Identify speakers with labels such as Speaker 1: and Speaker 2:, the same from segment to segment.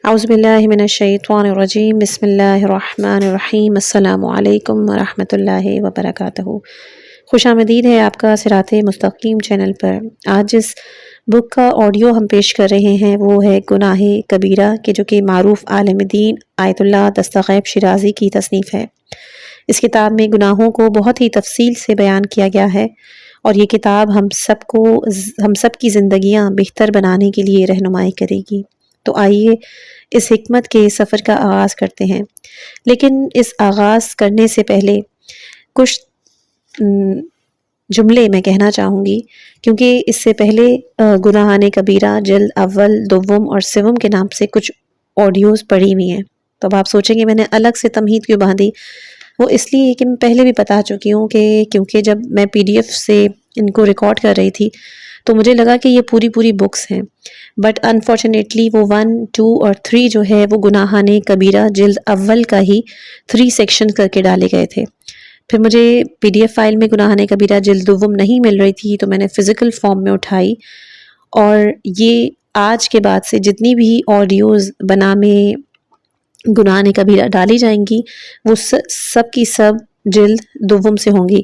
Speaker 1: اعوذ باللہ من الشیطان الرجیم بسم اللہ الرحمن الرحیم السلام علیکم ورحمۃ اللہ وبرکاتہ۔ خوش آمدید ہے آپ کا صراط مستقیم چینل پر۔ آج جس بک کا آڈیو ہم پیش کر رہے ہیں وہ ہے گناہ کبیرہ کہ جو کہ معروف عالم دین آیت اللہ دستغیب شیرازی کی تصنیف ہے۔ اس کتاب میں گناہوں کو بہت ہی تفصیل سے بیان کیا گیا ہے اور یہ کتاب ہم سب کی زندگیاں بہتر بنانے کے لیے رہنمائی کرے گی۔ تو آئیے اس حکمت کے سفر کا آغاز کرتے ہیں، لیکن اس آغاز کرنے سے پہلے کچھ جملے میں کہنا چاہوں گی، کیونکہ اس سے پہلے گناہان کبیرہ جلد اول، دوم اور سوم کے نام سے کچھ آڈیوز پڑھی ہوئی ہیں۔ تو اب آپ سوچیں گے میں نے الگ سے تمہید کیوں باندھی؟ وہ اس لیے کہ میں پہلے بھی بتا چکی ہوں کہ کیونکہ جب میں PDF سے ان کو ریکارڈ کر رہی تھی تو مجھے لگا کہ یہ پوری بکس ہیں، بٹ انفارچونیٹلی وہ 1، 2 اور 3 جو ہے وہ گناہان کبیرہ جلد اول کا ہی 3 سیکشن کر کے ڈالے گئے تھے۔ پھر مجھے PDF فائل میں گناہان کبیرہ جلد دوم نہیں مل رہی تھی تو میں نے فزیکل فارم میں اٹھائی، اور یہ آج کے بعد سے جتنی بھی آڈیوز بنامے گناہان کبیرہ ڈالی جائیں گی وہ سب کی سب جلد دوم سے ہوں گی۔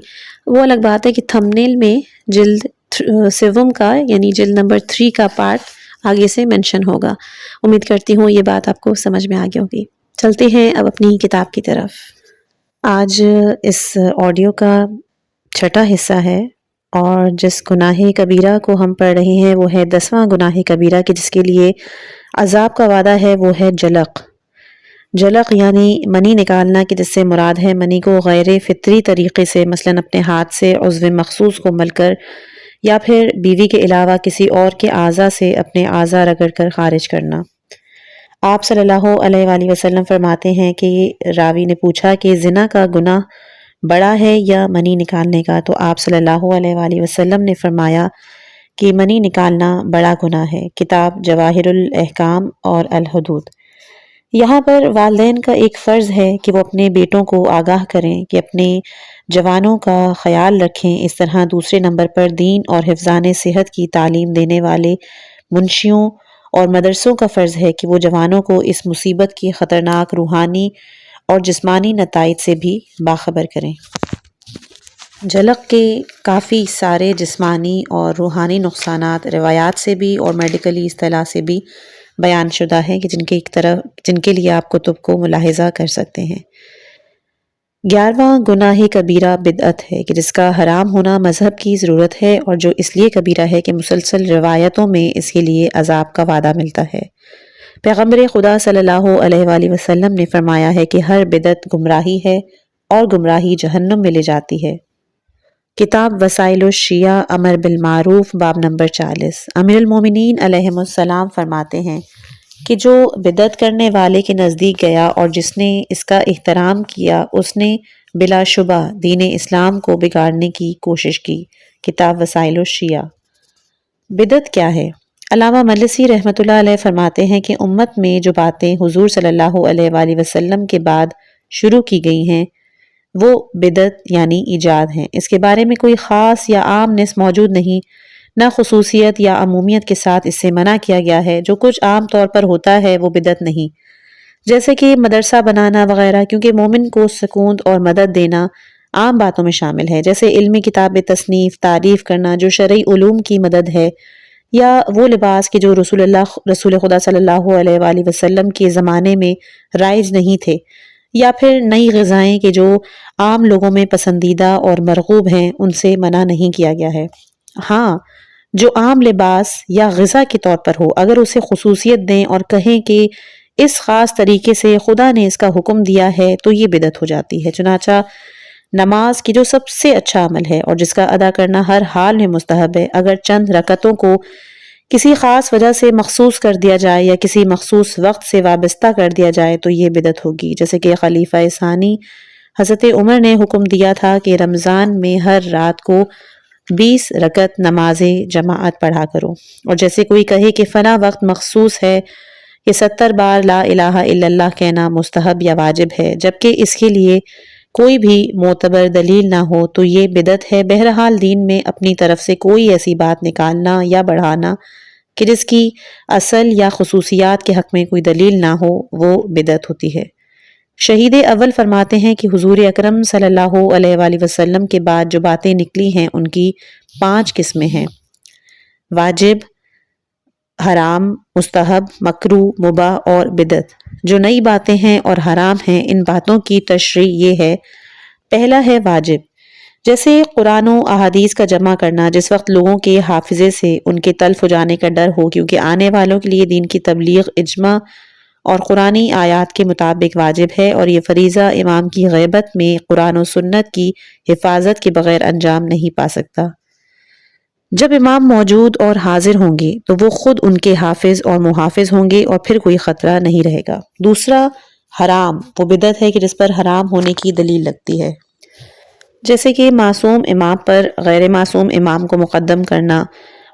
Speaker 1: وہ الگ بات ہے کہ تھمبنیل میں جلد سوم کا یعنی جلد نمبر 3 کا پارٹ آگے سے مینشن ہوگا۔ امید کرتی ہوں یہ بات آپ کو سمجھ میں آگئی ہوگی۔ چلتے ہیں اب اپنی کتاب کی طرف۔ آج اس آڈیو کا چھٹا حصہ ہے اور جس گناہ کبیرہ کو ہم پڑھ رہے ہیں وہ ہے 10واں گناہ کبیرہ کہ جس کے لیے عذاب کا وعدہ ہے، وہ ہے جلق۔ جلق یعنی منی نکالنا کہ جس سے مراد ہے منی کو غیر فطری طریقے سے، مثلاً اپنے ہاتھ سے عضو مخصوص کو مل کر یا پھر بیوی کے علاوہ کسی اور کے اعضاء سے اپنے اعضاء رگڑ کر خارج کرنا۔ آپ صلی اللہ علیہ وآلہ وسلم فرماتے ہیں کہ راوی نے پوچھا کہ زنا کا گناہ بڑا ہے یا منی نکالنے کا؟ تو آپ صلی اللہ علیہ وآلہ وسلم نے فرمایا کہ منی نکالنا بڑا گناہ ہے۔ کتاب جواہر الاحکام اور الحدود۔ یہاں پر والدین کا ایک فرض ہے کہ وہ اپنے بیٹوں کو آگاہ کریں کہ اپنے جوانوں کا خیال رکھیں۔ اس طرح دوسرے نمبر پر دین اور حفظان صحت کی تعلیم دینے والے منشیوں اور مدرسوں کا فرض ہے کہ وہ جوانوں کو اس مصیبت کی خطرناک روحانی اور جسمانی نتائج سے بھی باخبر کریں۔ جلق کے کافی سارے جسمانی اور روحانی نقصانات روایات سے بھی اور میڈیکلی اصطلاح سے بھی بیان شدہ ہے کہ جن کے لیے آپ کتب کو ملاحظہ کر سکتے ہیں۔ 11واں گناہ کبیرہ بدعت ہے کہ جس کا حرام ہونا مذہب کی ضرورت ہے اور جو اس لیے کبیرہ ہے کہ مسلسل روایتوں میں اس کے لیے عذاب کا وعدہ ملتا ہے۔ پیغمبر خدا صلی اللہ علیہ وآلہ وسلم نے فرمایا ہے کہ ہر بدعت گمراہی ہے اور گمراہی جہنم میں لے جاتی ہے۔ کتاب وسائل الشیعہ امر بالمعروف باب نمبر 40۔ امیر المومنین علیہ السلام فرماتے ہیں کہ جو بدعت کرنے والے کے نزدیک گیا اور جس نے اس کا احترام کیا اس نے بلا شبہ دین اسلام کو بگاڑنے کی کوشش کی۔ کتاب وسائل الشیعہ۔ بدعت کیا ہے؟ علامہ مجلسی رحمۃ اللہ علیہ فرماتے ہیں کہ امت میں جو باتیں حضور صلی اللہ علیہ وآلہ وسلم کے بعد شروع کی گئی ہیں وہ بدعت یعنی ایجاد ہیں۔ اس کے بارے میں کوئی خاص یا عام نص موجود نہیں، نہ خصوصیت یا عمومیت کے ساتھ اس سے منع کیا گیا ہے۔ جو کچھ عام طور پر ہوتا ہے وہ بدعت نہیں، جیسے کہ مدرسہ بنانا وغیرہ، کیونکہ مومن کو سکون اور مدد دینا عام باتوں میں شامل ہے، جیسے علمی کتاب تصنیف، تعریف کرنا جو شرعی علوم کی مدد ہے، یا وہ لباس کہ جو رسول خدا صلی اللہ علیہ وآلہ وسلم کے زمانے میں رائج نہیں تھے، یا پھر نئی غذائیں کہ جو عام لوگوں میں پسندیدہ اور مرغوب ہیں ان سے منع نہیں کیا گیا ہے۔ ہاں، جو عام لباس یا غذا کے طور پر ہو، اگر اسے خصوصیت دیں اور کہیں کہ اس خاص طریقے سے خدا نے اس کا حکم دیا ہے تو یہ بدعت ہو جاتی ہے۔ چنانچہ نماز کی جو سب سے اچھا عمل ہے اور جس کا ادا کرنا ہر حال میں مستحب ہے، اگر چند رکعتوں کو کسی خاص وجہ سے مخصوص کر دیا جائے یا کسی مخصوص وقت سے وابستہ کر دیا جائے تو یہ بدعت ہوگی، جیسے کہ خلیفہ ثانی حضرت عمر نے حکم دیا تھا کہ رمضان میں ہر رات کو 20 رکعت نماز جماعت پڑھا کرو، اور جیسے کوئی کہے کہ فلاں وقت مخصوص ہے کہ 70 بار لا الہ الا اللہ کہنا مستحب یا واجب ہے، جبکہ اس کے لیے کوئی بھی معتبر دلیل نہ ہو تو یہ بدعت ہے۔ بہرحال دین میں اپنی طرف سے کوئی ایسی بات نکالنا یا بڑھانا کہ جس کی اصل یا خصوصیات کے حق میں کوئی دلیل نہ ہو وہ بدعت ہوتی ہے۔ شہید اول فرماتے ہیں کہ حضور اکرم صلی اللہ علیہ وآلہ وسلم کے بعد جو باتیں نکلی ہیں ان کی 5 قسمیں ہیں: واجب، حرام، مستحب، مکروہ، مباح اور بدعت۔ جو نئی باتیں ہیں اور حرام ہیں ان باتوں کی تشریح یہ ہے: پہلا ہے واجب، جیسے قرآن و احادیث کا جمع کرنا جس وقت لوگوں کے حافظے سے ان کے تلف ہو جانے کا ڈر ہو، کیونکہ آنے والوں کے لیے دین کی تبلیغ اجماع اور قرآنی آیات کے مطابق واجب ہے، اور یہ فریضہ امام کی غیبت میں قرآن و سنت کی حفاظت کے بغیر انجام نہیں پا سکتا۔ جب امام موجود اور حاضر ہوں گے تو وہ خود ان کے حافظ اور محافظ ہوں گے اور پھر کوئی خطرہ نہیں رہے گا۔ دوسرا حرام، وہ بدعت ہے کہ جس پر حرام ہونے کی دلیل لگتی ہے، جیسے کہ معصوم امام پر غیر معصوم امام کو مقدم کرنا،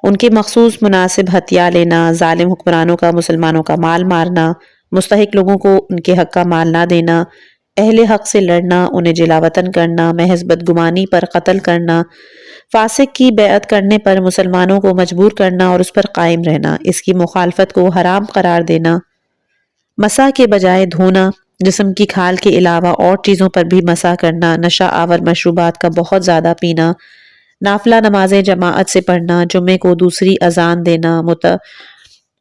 Speaker 1: ان کے مخصوص مناسب ہتھیار لینا، ظالم حکمرانوں کا مسلمانوں کا مال مارنا، مستحق لوگوں کو ان کے حق کا مال نہ دینا، اہل حق سے لڑنا، انہیں جلا وطن کرنا، محض بدگمانی پر قتل کرنا، فاسق کی بیعت کرنے پر مسلمانوں کو مجبور کرنا اور اس پر قائم رہنا، اس کی مخالفت کو حرام قرار دینا، مسح کے بجائے دھونا، جسم کی کھال کے علاوہ اور چیزوں پر بھی مسح کرنا، نشہ آور مشروبات کا بہت زیادہ پینا، نافلہ نمازیں جماعت سے پڑھنا، جمعے کو دوسری اذان دینا،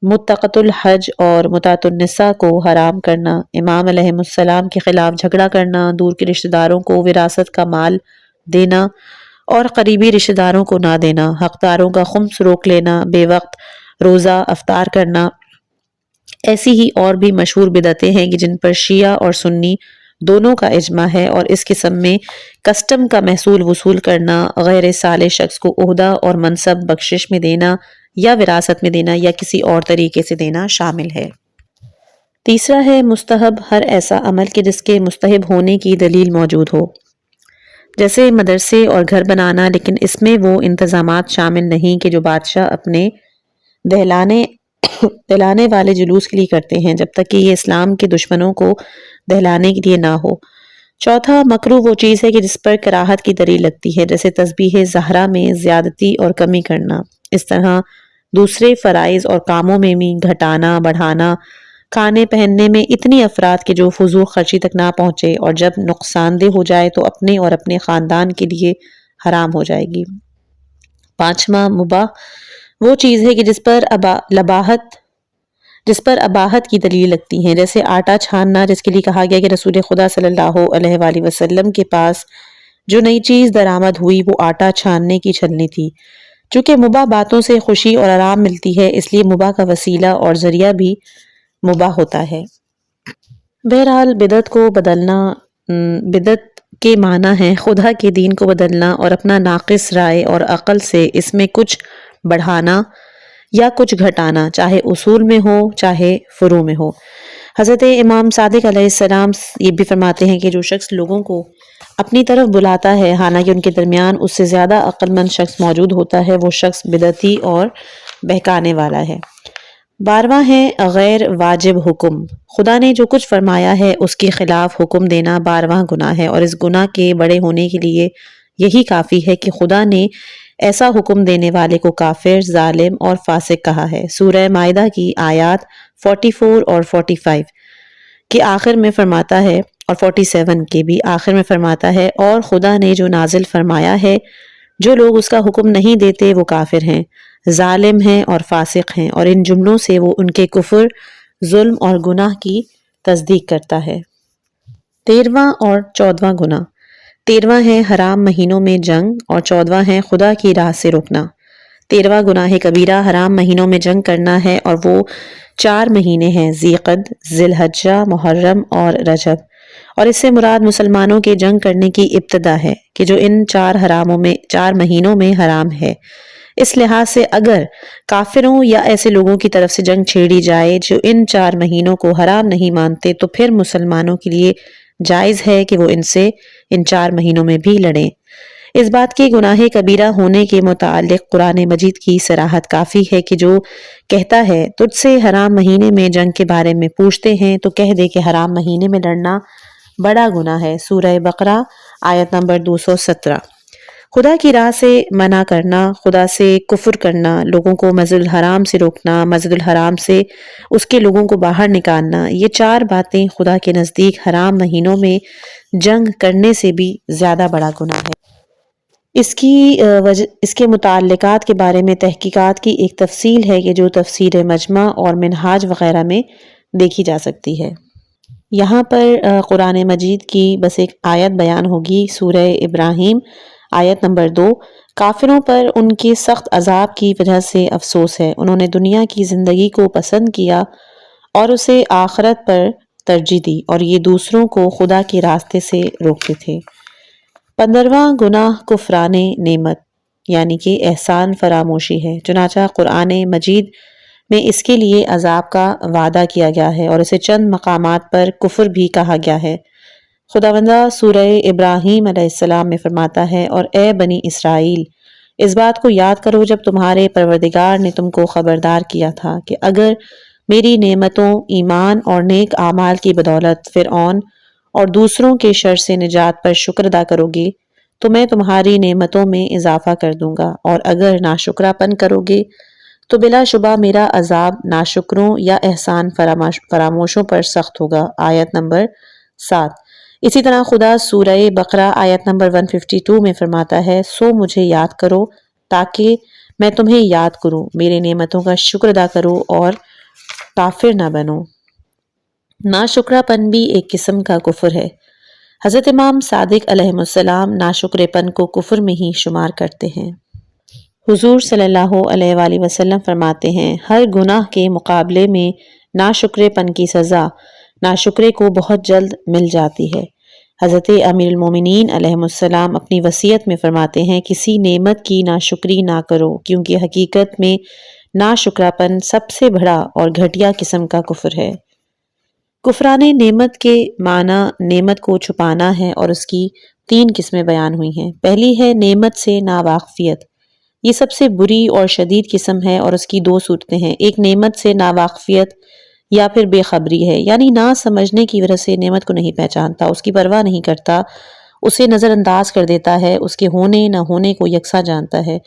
Speaker 1: متقۃ الحج اور متعۃ النساء کو حرام کرنا، امام علیہ السلام کے خلاف جھگڑا کرنا، دور کے رشتہ داروں کو وراثت کا مال دینا اور قریبی رشتہ داروں کو نہ دینا، حقداروں کا خمس روک لینا، بے وقت روزہ افطار کرنا۔ ایسی ہی اور بھی مشہور بدعتیں ہیں کہ جن پر شیعہ اور سنی دونوں کا اجماع ہے، اور اس قسم میں کسٹم کا محصول وصول کرنا، غیر صالح شخص کو عہدہ اور منصب بخشش میں دینا یا وراثت میں دینا یا کسی اور طریقے سے دینا شامل ہے۔ تیسرا ہے مستحب، ہر ایسا عمل کہ جس کے مستحب ہونے کی دلیل موجود ہو، جیسے مدرسے اور گھر بنانا، لیکن اس میں وہ انتظامات شامل نہیں کہ جو بادشاہ اپنے دہلانے والے جلوس کے لیے کرتے ہیں، جب تک کہ یہ اسلام کے دشمنوں کو دہلانے کے لیے نہ ہو۔ چوتھا مکروہ وہ چیز ہے کہ جس پر کراہت کی دلیل لگتی ہے، جیسے تسبیح زہرا میں زیادتی اور کمی کرنا، اس طرح دوسرے فرائض اور کاموں میں بھی گھٹانا بڑھانا، کھانے پہننے میں اتنی افراد کے جو فضول خرچی تک نہ پہنچے، اور جب نقصان دہ ہو جائے تو اپنے اور اپنے خاندان کے لیے حرام ہو جائے گی۔ پانچواں مباح وہ چیز ہے کہ جس پر اباحت کی دلیل لگتی ہیں، جیسے آٹا چھاننا، جس کے لیے کہا گیا کہ رسول خدا صلی اللہ علیہ وآلہ وسلم کے پاس جو نئی چیز درآمد ہوئی وہ آٹا چھاننے کی چھلنی تھی۔ چونکہ مباح باتوں سے خوشی اور آرام ملتی ہے، اس لیے مباح کا وسیلہ اور ذریعہ بھی مباح ہوتا ہے۔ بہرحال بدعت کے معنی ہے خدا کے دین کو بدلنا اور اپنا ناقص رائے اور عقل سے اس میں کچھ بڑھانا یا کچھ گھٹانا، چاہے اصول میں ہو چاہے فروع میں ہو۔ حضرت امام صادق علیہ السلام یہ بھی فرماتے ہیں کہ جو شخص لوگوں کو اپنی طرف بلاتا ہے حالانکہ ان کے درمیان اس سے زیادہ عقل مند شخص موجود ہوتا ہے، وہ شخص بدعتی اور بہکانے والا ہے۔ 12واں ہے غیر واجب حکم، خدا نے جو کچھ فرمایا ہے اس کے خلاف حکم دینا 12واں گناہ ہے، اور اس گناہ کے بڑے ہونے کے لیے یہی کافی ہے کہ خدا نے ایسا حکم دینے والے کو کافر، ظالم اور فاسق کہا ہے۔ سورہ مائدہ کی آیات 44 اور 45 کے آخر میں فرماتا ہے، اور 47 کے بھی آخر میں فرماتا ہے، اور خدا نے جو نازل فرمایا ہے جو لوگ اس کا حکم نہیں دیتے وہ کافر ہیں، ظالم ہیں اور فاسق ہیں، اور ان جملوں سے وہ ان کے کفر، ظلم اور گناہ کی تصدیق کرتا ہے۔ 13واں اور 14واں گناہ، 13واں ہے حرام مہینوں میں جنگ اور 14واں ہے خدا کی راہ سے رکنا۔ 13واں گناہ کبیرہ حرام مہینوں میں جنگ کرنا ہے، اور وہ 4 مہینے ہیں: ذی قعد، ذی الحجہ، محرم اور رجب، اور اس سے مراد مسلمانوں کے جنگ کرنے کی ابتدا ہے کہ جو ان 4 مہینوں میں حرام ہے۔ اس لحاظ سے اگر کافروں یا ایسے لوگوں کی طرف سے جنگ چھیڑی جائے جو ان 4 مہینوں کو حرام نہیں مانتے تو پھر مسلمانوں کے لیے جائز ہے کہ وہ ان سے ان 4 مہینوں میں بھی لڑیں۔ اس بات کے گناہ کبیرہ ہونے کے متعلق قرآن مجید کی صراحت کافی ہے کہ جو کہتا ہے تجھ سے حرام مہینے میں جنگ کے بارے میں پوچھتے ہیں تو کہہ دے کہ حرام مہینے میں لڑنا بڑا گناہ ہے۔ سورہ بقرہ آیت نمبر 217۔ خدا کی راہ سے منع کرنا، خدا سے کفر کرنا، لوگوں کو مسجد الحرام سے روکنا، مسجد الحرام سے اس کے لوگوں کو باہر نکالنا، یہ 4 باتیں خدا کے نزدیک حرام مہینوں میں جنگ کرنے سے بھی زیادہ بڑا گناہ ہے۔ اس کے متعلقات کے بارے میں تحقیقات کی ایک تفصیل ہے کہ جو تفسیر مجمع اور منہاج وغیرہ میں دیکھی جا سکتی ہے۔ یہاں پر قرآن مجید کی بس ایک آیت بیان ہوگی، سورہ ابراہیم آیت نمبر 2۔ کافروں پر ان کے سخت عذاب کی وجہ سے افسوس ہے، انہوں نے دنیا کی زندگی کو پسند کیا اور اسے آخرت پر ترجیح دی، اور یہ دوسروں کو خدا کے راستے سے روکتے تھے۔ 15واں گناہ کفران نعمت یعنی کہ احسان فراموشی ہے، چنانچہ قرآن مجید میں اس کے لیے عذاب کا وعدہ کیا گیا ہے اور اسے چند مقامات پر کفر بھی کہا گیا ہے۔ خداوندہ سورہ ابراہیم علیہ السلام میں فرماتا ہے، اور اے بنی اسرائیل، اس بات کو یاد کرو جب تمہارے پروردگار نے تم کو خبردار کیا تھا کہ اگر میری نعمتوں، ایمان اور نیک اعمال کی بدولت فرعون اور دوسروں کے شر سے نجات پر شکر ادا کرو گے تو میں تمہاری نعمتوں میں اضافہ کر دوں گا، اور اگر ناشکرا پن کرو گے تو بلا شبہ میرا عذاب ناشکروں یا احسان فراموشوں پر سخت ہوگا۔ آیت نمبر 7۔ اسی طرح خدا سورہ بقرہ آیت نمبر 152 میں فرماتا ہے، سو مجھے یاد کرو تاکہ میں تمہیں یاد کروں، میرے نعمتوں کا شکر ادا کرو اور کافر نہ بنو۔ ناشکرا پن بھی ایک قسم کا کفر ہے۔ حضرت امام صادق علیہ السلام ناشکرے پن کو کفر میں ہی شمار کرتے ہیں۔ حضور صلی اللہ علیہ وآلہ وسلم فرماتے ہیں، ہر گناہ کے مقابلے میں ناشکرے پن کی سزا ناشکرے کو بہت جلد مل جاتی ہے۔ حضرت امیر المومنین علیہ السلام اپنی وصیت میں فرماتے ہیں، کسی نعمت کی ناشکری نہ کرو، کیونکہ حقیقت میں ناشکرا پن سب سے بڑا اور گھٹیا قسم کا کفر ہے۔ کفران نعمت کے معنی نعمت کو چھپانا ہے، اور اس کی 3 قسمیں بیان ہوئی ہیں۔ پہلی ہے نعمت سے ناواقفیت، یہ سب سے بری اور شدید قسم ہے، اور اس کی 2 صورتیں ہیں۔ ایک نعمت سے ناواقفیت یا پھر بے خبری ہے، یعنی نہ سمجھنے کی وجہ سے نعمت کو نہیں پہچانتا، اس کی پرواہ نہیں کرتا، اسے نظر انداز کر دیتا ہے، اس کے ہونے نہ ہونے کو یکساں جانتا ہے۔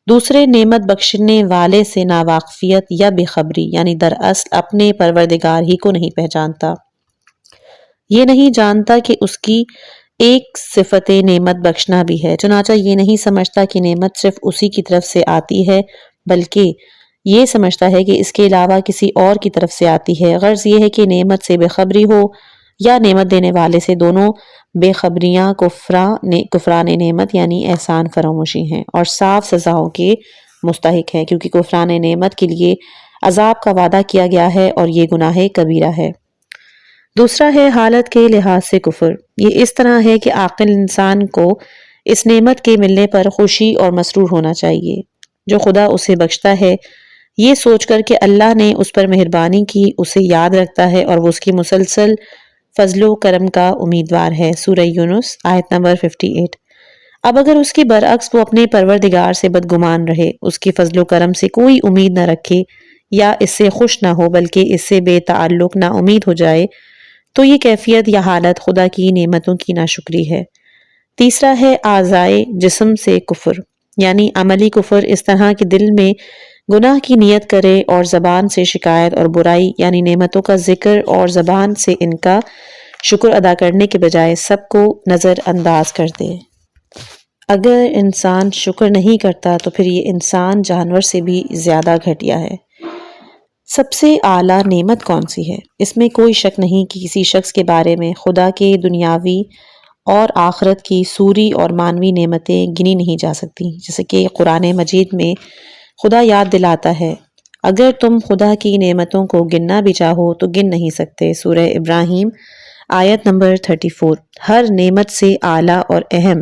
Speaker 1: دوسرے نعمت بخشنے والے سے ناواقفیت یا بے خبری، یعنی دراصل اپنے پروردگار ہی کو نہیں پہچانتا، یہ نہیں جانتا کہ اس کی ایک صفت نعمت بخشنا بھی ہے، چنانچہ یہ نہیں سمجھتا کہ نعمت صرف اسی کی طرف سے آتی ہے، بلکہ یہ سمجھتا ہے کہ اس کے علاوہ کسی اور کی طرف سے آتی ہے۔ غرض یہ ہے کہ نعمت سے بے خبری ہو یا نعمت دینے والے سے، دونوں بے خبریاں کفران نعمت یعنی احسان فراموشی ہیں اور صاف سزاؤں کے مستحق ہے، کیونکہ کفران نعمت کے لیے عذاب کا وعدہ کیا گیا ہے اور یہ گناہ کبیرہ ہے۔ دوسرا ہے حالت کے لحاظ سے کفر، یہ اس طرح ہے کہ عاقل انسان کو اس نعمت کے ملنے پر خوشی اور مسرور ہونا چاہیے جو خدا اسے بخشتا ہے، یہ سوچ کر کہ اللہ نے اس پر مہربانی کی، اسے یاد رکھتا ہے اور وہ اس کی مسلسل فضل و کرم کا امیدوار ہے۔ سورہ یونس آیت نمبر 58۔ اب اگر اس کے برعکس وہ اپنے پروردگار سے بدگمان رہے، اس کی فضل و کرم سے کوئی امید نہ رکھے یا اس سے خوش نہ ہو بلکہ اس سے بے تعلق نا امید ہو جائے، تو یہ کیفیت یا حالت خدا کی نعمتوں کی ناشکری ہے۔ تیسرا ہے اعضائے جسم سے کفر، یعنی عملی کفر، اس طرح کہ دل میں گناہ کی نیت کرے اور زبان سے شکایت اور برائی یعنی نعمتوں کا ذکر اور زبان سے ان کا شکر ادا کرنے کے بجائے سب کو نظر انداز کر دے۔ اگر انسان شکر نہیں کرتا تو پھر یہ انسان جانور سے بھی زیادہ گھٹیا ہے۔ سب سے اعلیٰ نعمت کون سی ہے؟ اس میں کوئی شک نہیں کہ کسی شخص کے بارے میں خدا کے دنیاوی اور آخرت کی سوری اور مانوی نعمتیں گنی نہیں جا سکتی، جیسے کہ قرآن مجید میں خدا یاد دلاتا ہے، اگر تم خدا کی نعمتوں کو گننا بھی چاہو تو گن نہیں سکتے۔ سورہ ابراہیم آیت نمبر 34۔ ہر نعمت سے اعلیٰ اور اہم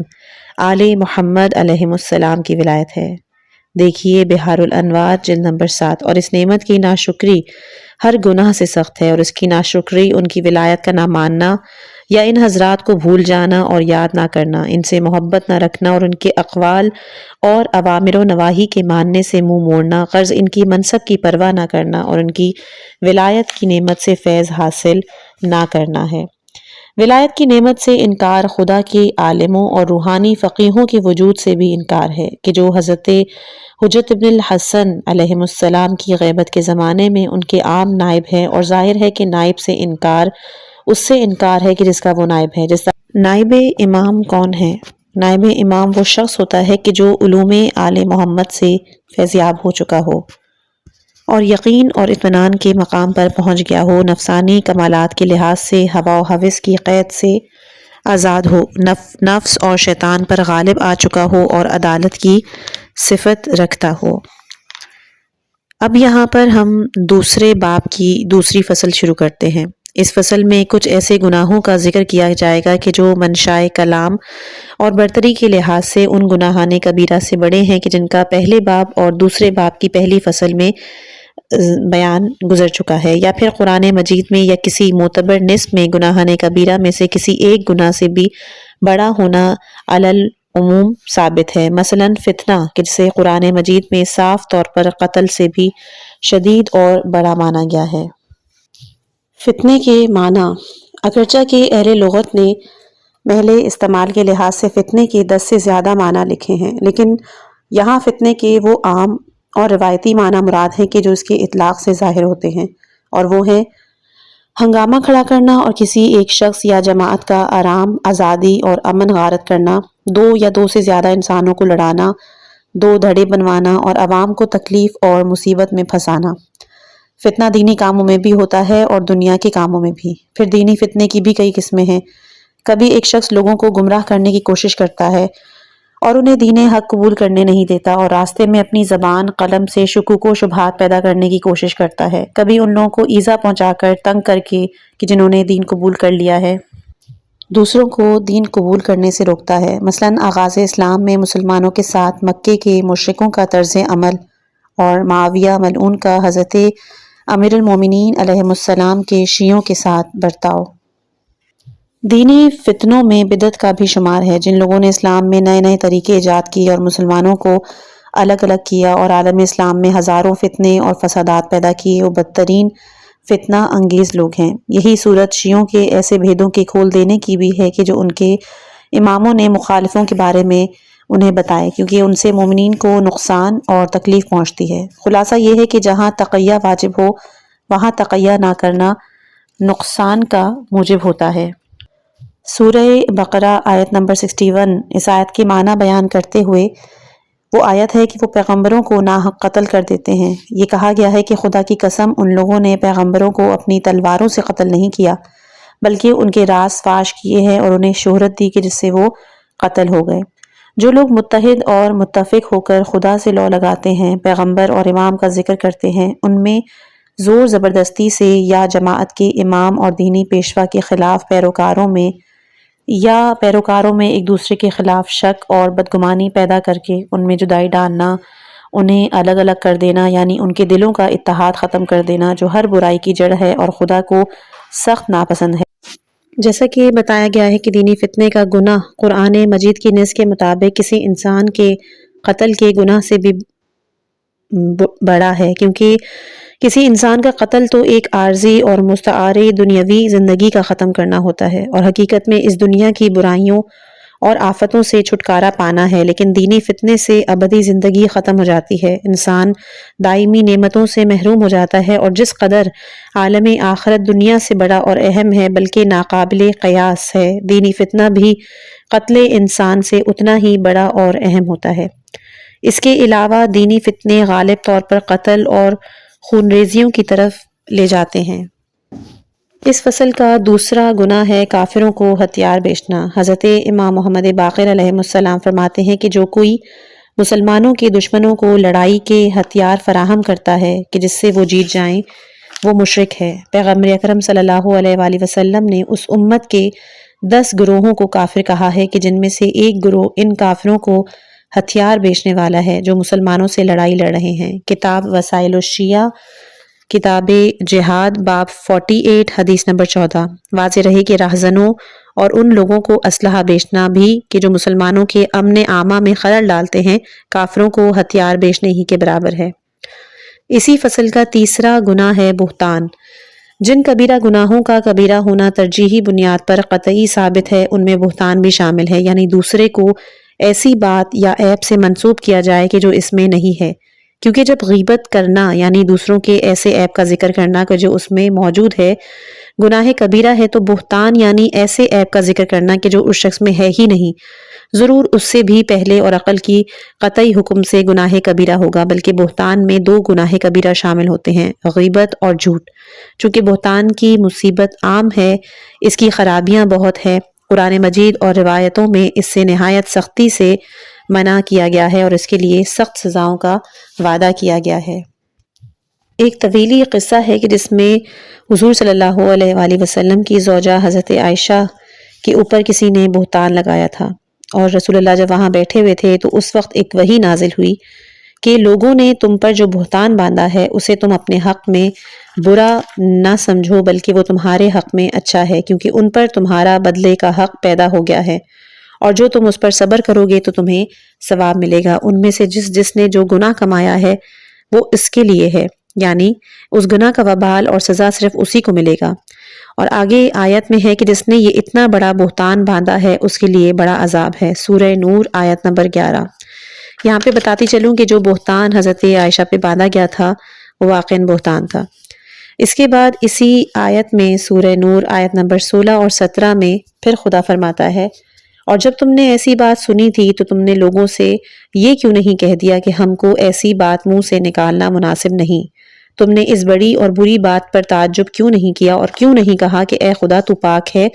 Speaker 1: آل محمد علیہ السلام کی ولایت ہے، دیکھیے بحار الانوار جلد نمبر 7۔ اور اس نعمت کی ناشکری ہر گناہ سے سخت ہے، اور اس کی ناشکری ان کی ولایت کا نہ ماننا یا ان حضرات کو بھول جانا اور یاد نہ کرنا، ان سے محبت نہ رکھنا اور ان کے اقوال اور اوامر و نواہی کے ماننے سے منہ موڑنا، غرض ان کی منصب کی پرواہ نہ کرنا اور ان کی ولایت کی نعمت سے فیض حاصل نہ کرنا ہے۔ ولایت کی نعمت سے انکار خدا کے عالموں اور روحانی فقیہوں کے وجود سے بھی انکار ہے کہ جو حضرت حجت ابن الحسن علیہ السلام کی غیبت کے زمانے میں ان کے عام نائب ہیں، اور ظاہر ہے کہ نائب سے انکار اس سے انکار ہے کہ جس کا وہ نائب ہے۔ جس نائب امام کون ہے؟ نائب امام وہ شخص ہوتا ہے کہ جو علوم آل محمد سے فیضیاب ہو چکا ہو اور یقین اور اطمینان کے مقام پر پہنچ گیا ہو، نفسانی کمالات کے لحاظ سے ہوا و ہوس کی قید سے آزاد ہو، نفس اور شیطان پر غالب آ چکا ہو اور عدالت کی صفت رکھتا ہو۔ اب یہاں پر ہم دوسرے باب کی دوسری فصل شروع کرتے ہیں۔ اس فصل میں کچھ ایسے گناہوں کا ذکر کیا جائے گا کہ جو منشائے کلام اور برتری کے لحاظ سے ان گناہان کبیرہ سے بڑے ہیں کہ جن کا پہلے باب اور دوسرے باب کی پہلی فصل میں بیان گزر چکا ہے، یا پھر قرآن مجید میں یا کسی معتبر نصب میں گناہان کبیرہ میں سے کسی ایک گناہ سے بھی بڑا ہونا علل عموم ثابت ہے۔ مثلا فتنہ کہ جسے قرآن مجید میں صاف طور پر قتل سے بھی شدید اور بڑا مانا گیا ہے۔ فتنے کے معنی اگرچہ کہ اہل لغت نے محل استعمال کے لحاظ سے فتنے کے 10 سے زیادہ معنی لکھے ہیں، لیکن یہاں فتنے کے وہ عام اور روایتی معنی مراد ہیں کہ جو اس کے اطلاق سے ظاہر ہوتے ہیں، اور وہ ہیں ہنگامہ کھڑا کرنا اور کسی ایک شخص یا جماعت کا آرام، آزادی اور امن غارت کرنا، دو یا دو سے زیادہ انسانوں کو لڑانا، دو دھڑے بنوانا اور عوام کو تکلیف اور مصیبت میں پھنسانا۔ فتنہ دینی کاموں میں بھی ہوتا ہے اور دنیا کے کاموں میں بھی۔ پھر دینی فتنے کی بھی کئی قسمیں ہیں۔ کبھی ایک شخص لوگوں کو گمراہ کرنے کی کوشش کرتا ہے اور انہیں دین حق قبول کرنے نہیں دیتا اور راستے میں اپنی زبان قلم سے شکوک و شبہات پیدا کرنے کی کوشش کرتا ہے، کبھی ان لوگوں کو ایذا پہنچا کر تنگ کر کے کہ جنہوں نے دین قبول کر لیا ہے دوسروں کو دین قبول کرنے سے روکتا ہے۔ مثلا آغاز اسلام میں مسلمانوں کے ساتھ مکے کے مشرکوں کا طرز عمل اور معاویہ ملعون کا حضرت امیر المومنین علیہ السلام کے شیعوں کے ساتھ برتاؤ۔ دینی فتنوں میں بدعت کا بھی شمار ہے۔ جن لوگوں نے اسلام میں نئے نئے طریقے ایجاد کیے اور مسلمانوں کو الگ الگ کیا اور عالم اسلام میں ہزاروں فتنے اور فسادات پیدا کیے، وہ بدترین فتنہ انگیز لوگ ہیں۔ یہی صورت شیعوں کے ایسے بھیدوں کے کھول دینے کی بھی ہے کہ جو ان کے اماموں نے مخالفوں کے بارے میں انہیں بتائے، کیونکہ ان سے مومنین کو نقصان اور تکلیف پہنچتی ہے۔ خلاصہ یہ ہے کہ جہاں تقیہ واجب ہو وہاں تقیہ نہ کرنا نقصان کا موجب ہوتا ہے۔ سورہ بقرہ آیت نمبر 61 اس آیت کے معنی بیان کرتے ہوئے وہ آیت ہے کہ وہ پیغمبروں کو ناحق قتل کر دیتے ہیں۔ یہ کہا گیا ہے کہ خدا کی قسم ان لوگوں نے پیغمبروں کو اپنی تلواروں سے قتل نہیں کیا بلکہ ان کے راز فاش کیے ہیں اور انہیں شہرت دی کہ جس سے وہ قتل ہو گئے۔ جو لوگ متحد اور متفق ہو کر خدا سے لو لگاتے ہیں، پیغمبر اور امام کا ذکر کرتے ہیں، ان میں زور زبردستی سے یا جماعت کے امام اور دینی پیشوا کے خلاف پیروکاروں میں ایک دوسرے کے خلاف شک اور بدگمانی پیدا کر کے ان میں جدائی ڈالنا، انہیں الگ الگ کر دینا، یعنی ان کے دلوں کا اتحاد ختم کر دینا، جو ہر برائی کی جڑ ہے اور خدا کو سخت ناپسند ہے۔ جیسا کہ بتایا گیا ہے کہ دینی فتنے کا گناہ قرآن مجید کی نص کے مطابق کسی انسان کے قتل کے گناہ سے بھی بڑا ہے، کیونکہ کسی انسان کا قتل تو ایک عارضی اور مستعاری دنیاوی زندگی کا ختم کرنا ہوتا ہے اور حقیقت میں اس دنیا کی برائیوں اور آفتوں سے چھٹکارا پانا ہے، لیکن دینی فتنے سے ابدی زندگی ختم ہو جاتی ہے، انسان دائمی نعمتوں سے محروم ہو جاتا ہے، اور جس قدر عالم آخرت دنیا سے بڑا اور اہم ہے بلکہ ناقابل قیاس ہے، دینی فتنہ بھی قتل انسان سے اتنا ہی بڑا اور اہم ہوتا ہے۔ اس کے علاوہ دینی فتنے غالب طور پر قتل اور خونریزیوں کی طرف لے جاتے ہیں۔ اس فصل کا دوسرا گناہ ہے کافروں کو ہتھیار بیچنا۔ حضرت امام محمد باقر علیہ السلام فرماتے ہیں کہ جو کوئی مسلمانوں کے دشمنوں کو لڑائی کے ہتھیار فراہم کرتا ہے کہ جس سے وہ جیت جائیں، وہ مشرک ہے۔ پیغمبر اکرم صلی اللہ علیہ وآلہ وسلم نے اس امت کے 10 گروہوں کو کافر کہا ہے کہ جن میں سے ایک گروہ ان کافروں کو ہتھیار بیچنے والا ہے جو مسلمانوں سے لڑائی لڑ رہے ہیں۔ کتاب وسائل الشیعہ، کتاب جہاد، باب 48، حدیث نمبر 14۔ واضح رہے کہ راہزنوں اور ان لوگوں کو اسلحہ بیچنا بھی کہ جو مسلمانوں کے امن عامہ میں خلل ڈالتے ہیں، کافروں کو ہتھیار بیچنے ہی کے برابر ہے۔ اسی فصل کا تیسرا گناہ ہے بہتان۔ جن کبیرہ گناہوں کا کبیرہ ہونا ترجیحی بنیاد پر قطعی ثابت ہے ان میں بہتان بھی شامل ہے، یعنی دوسرے کو ایسی بات یا عیب سے منسوب کیا جائے کہ جو اس میں نہیں ہے، کیونکہ جب غیبت کرنا یعنی دوسروں کے ایسے عیب کا ذکر کرنا کہ جو اس میں موجود ہے گناہ کبیرہ ہے، تو بہتان یعنی ایسے عیب کا ذکر کرنا کہ جو اس شخص میں ہے ہی نہیں ضرور اس سے بھی پہلے اور عقل کی قطعی حکم سے گناہ کبیرہ ہوگا، بلکہ بہتان میں دو گناہ کبیرہ شامل ہوتے ہیں، غیبت اور جھوٹ۔ چونکہ بہتان کی مصیبت عام ہے، اس کی خرابیاں بہت ہے، قرآن مجید اور روایتوں میں اس سے نہایت سختی سے منع کیا گیا ہے اور اس کے لیے سخت سزاؤں کا وعدہ کیا گیا ہے۔ ایک طویلی قصہ ہے کہ جس میں حضور صلی اللہ علیہ وآلہ وسلم کی زوجہ حضرت عائشہ کے اوپر کسی نے بہتان لگایا تھا، اور رسول اللہ جب وہاں بیٹھے ہوئے تھے تو اس وقت ایک وحی نازل ہوئی کہ لوگوں نے تم پر جو بہتان باندھا ہے اسے تم اپنے حق میں برا نہ سمجھو، بلکہ وہ تمہارے حق میں اچھا ہے، کیونکہ ان پر تمہارا بدلے کا حق پیدا ہو گیا ہے، اور جو تم اس پر صبر کرو گے تو تمہیں ثواب ملے گا۔ ان میں سے جس نے جو گناہ کمایا ہے وہ اس کے لیے ہے، یعنی اس گناہ کا وبال اور سزا صرف اسی کو ملے گا۔ اور آگے آیت میں ہے کہ جس نے یہ اتنا بڑا بہتان باندھا ہے اس کے لیے بڑا عذاب ہے، سورہ نور آیت نمبر 11۔ یہاں پہ بتاتی چلوں کہ جو بہتان حضرت عائشہ پہ باندھا گیا تھا وہ واقعاً بہتان تھا۔ اس کے بعد اسی آیت میں سورہ نور آیت نمبر 16 اور 17 میں پھر خدا فرماتا ہے، اور جب تم نے ایسی بات سنی تھی تو تم نے لوگوں سے یہ کیوں نہیں کہہ دیا کہ ہم کو ایسی بات منہ سے نکالنا مناسب نہیں؟ تم نے اس بڑی اور بری بات پر تعجب کیوں نہیں کیا اور کیوں نہیں کہا کہ اے خدا تو پاک ہے؟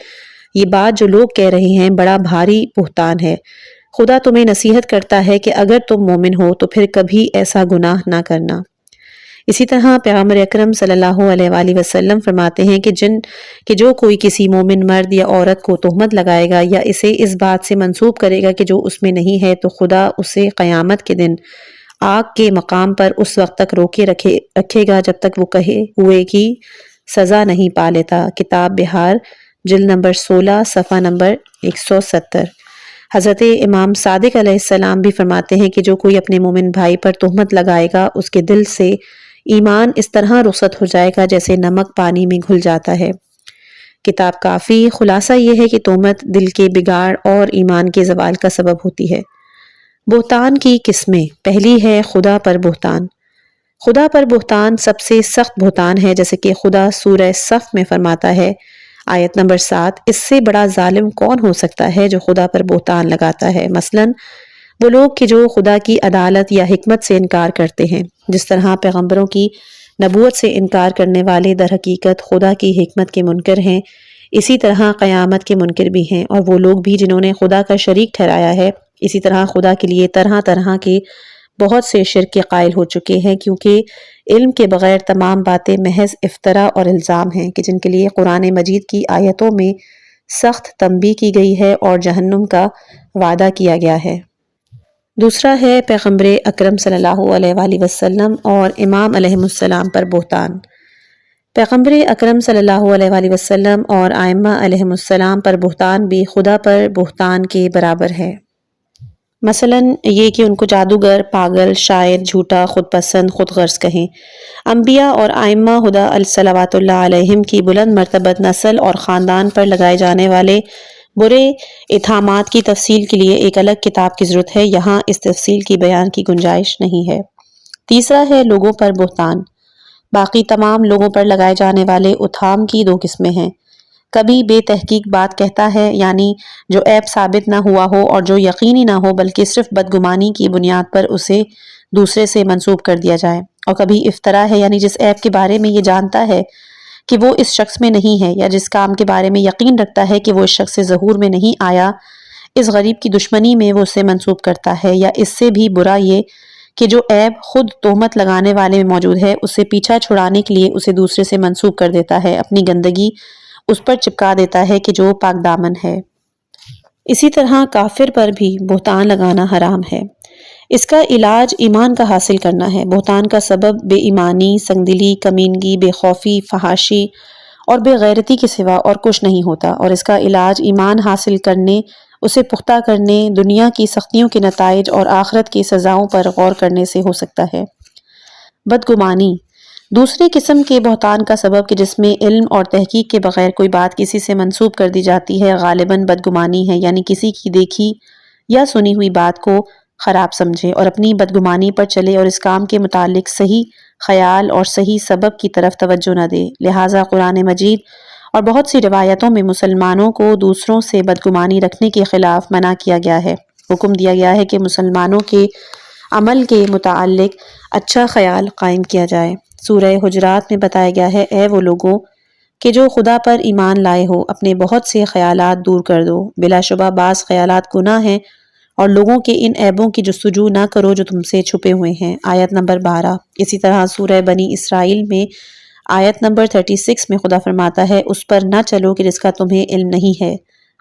Speaker 1: یہ بات جو لوگ کہہ رہے ہیں بڑا بھاری بہتان ہے۔ خدا تمہیں نصیحت کرتا ہے کہ اگر تم مومن ہو تو پھر کبھی ایسا گناہ نہ کرنا۔ اسی طرح پیغمبر اکرم صلی اللہ علیہ وآلہ وسلم فرماتے ہیں کہ جو کوئی کسی مومن مرد یا عورت کو تہمت لگائے گا یا اسے اس بات سے منسوب کرے گا کہ جو اس میں نہیں ہے، تو خدا اسے قیامت کے دن آگ کے مقام پر اس وقت تک روکے رکھے گا جب تک وہ کہے ہوئے کی سزا نہیں پا لیتا۔ کتاب بہار جلد نمبر 16 صفحہ نمبر 170۔ حضرت امام صادق علیہ السلام بھی فرماتے ہیں کہ جو کوئی اپنے مومن بھائی پر تہمت لگائے گا اس کے دل سے ایمان اس طرح رخصت ہو جائے گا جیسے نمک پانی میں گھل جاتا ہے۔ کتاب کافی خلاصہ یہ ہے کہ تہمت دل کے بگاڑ اور ایمان کے زوال کا سبب ہوتی ہے۔ بہتان کی قسمیں، پہلی ہے خدا پر بہتان۔ خدا پر بہتان سب سے سخت بہتان ہے، جیسے کہ خدا سورہ صف میں فرماتا ہے آیت نمبر 7، اس سے بڑا ظالم کون ہو سکتا ہے جو خدا پر بہتان لگاتا ہے؟ مثلاً وہ لوگ کہ جو خدا کی عدالت یا حکمت سے انکار کرتے ہیں، جس طرح پیغمبروں کی نبوت سے انکار کرنے والے در حقیقت خدا کی حکمت کے منکر ہیں، اسی طرح قیامت کے منکر بھی ہیں، اور وہ لوگ بھی جنہوں نے خدا کا شریک ٹھہرایا ہے، اسی طرح خدا کے لیے طرح طرح کے بہت سے شرک کے قائل ہو چکے ہیں، کیونکہ علم کے بغیر تمام باتیں محض افتراء اور الزام ہیں کہ جن کے لیے قرآن مجید کی آیتوں میں سخت تنبیہ کی گئی ہے اور جہنم کا وعدہ کیا گیا ہے۔ دوسرا ہے پیغمبر اکرم صلی اللہ علیہ وآلہ وسلم اور امام علیہ السلام پر بہتان۔ پیغمبر اکرم صلی اللہ علیہ وآلہ وسلم اور ائمہ علیہ السلام پر بہتان بھی خدا پر بہتان کے برابر ہے۔ مثلاً یہ کہ ان کو جادوگر، پاگل، شاعر، جھوٹا، خود پسند، خود غرض کہیں۔ انبیاء اور ائمہ ہدیٰ صلوات اللہ علیہم کی بلند مرتبت نسل اور خاندان پر لگائے جانے والے برے اتہامات کی تفصیل کے لیے ایک الگ کتاب کی ضرورت ہے، یہاں اس تفصیل کی بیان کی گنجائش نہیں ہے۔ تیسرا ہے لوگوں پر بہتان۔ باقی تمام لوگوں پر لگائے جانے والے اتہام کی دو قسمیں ہیں، کبھی بے تحقیق بات کہتا ہے، یعنی جو عیب ثابت نہ ہوا ہو اور جو یقینی نہ ہو بلکہ صرف بدگمانی کی بنیاد پر اسے دوسرے سے منسوب کر دیا جائے، اور کبھی افطرا ہے، یعنی جس عیب کے بارے میں یہ جانتا ہے کہ وہ اس شخص میں نہیں ہے، یا جس کام کے بارے میں یقین رکھتا ہے کہ وہ اس شخص سے ظہور میں نہیں آیا، اس غریب کی دشمنی میں وہ اسے منسوب کرتا ہے، یا اس سے بھی برا یہ کہ جو عیب خود تہمت لگانے والے میں موجود ہے اسے پیچھا چھڑانے کے لیے اسے دوسرے سے منسوب کر دیتا ہے، اپنی گندگی اس پر چپکا دیتا ہے کہ جو پاک دامن ہے۔ اسی طرح کافر پر بھی بہتان لگانا حرام ہے۔ اس کا علاج ایمان کا حاصل کرنا ہے۔ بہتان کا سبب بے ایمانی، سنگدلی، کمینگی، بے خوفی، فحاشی اور بے غیرتی کے سوا اور کچھ نہیں ہوتا، اور اس کا علاج ایمان حاصل کرنے، اسے پختہ کرنے، دنیا کی سختیوں کے نتائج اور آخرت کی سزاؤں پر غور کرنے سے ہو سکتا ہے۔ بدگمانی، دوسری قسم کے بہتان کا سبب کہ جس میں علم اور تحقیق کے بغیر کوئی بات کسی سے منسوب کر دی جاتی ہے غالباً بدگمانی ہے، یعنی کسی کی دیکھی یا سنی ہوئی بات کو خراب سمجھے اور اپنی بدگمانی پر چلے اور اس کام کے متعلق صحیح خیال اور صحیح سبب کی طرف توجہ نہ دے۔ لہٰذا قرآن مجید اور بہت سی روایتوں میں مسلمانوں کو دوسروں سے بدگمانی رکھنے کے خلاف منع کیا گیا ہے۔ حکم دیا گیا ہے کہ مسلمانوں کے عمل کے متعلق اچھا خیال قائم کیا جائے۔ سورہ حجرات میں بتایا گیا ہے، اے وہ لوگوں کہ جو خدا پر ایمان لائے ہو، اپنے بہت سے خیالات دور کر دو۔ بلا شبہ بعض خیالات گناہ ہیں اور لوگوں کے ان عیبوں کی جستجو نہ کرو جو تم سے چھپے ہوئے ہیں۔ آیت نمبر 12۔ اسی طرح سورہ بنی اسرائیل میں آیت نمبر 36 میں خدا فرماتا ہے، اس پر نہ چلو کہ جس کا تمہیں علم نہیں ہے،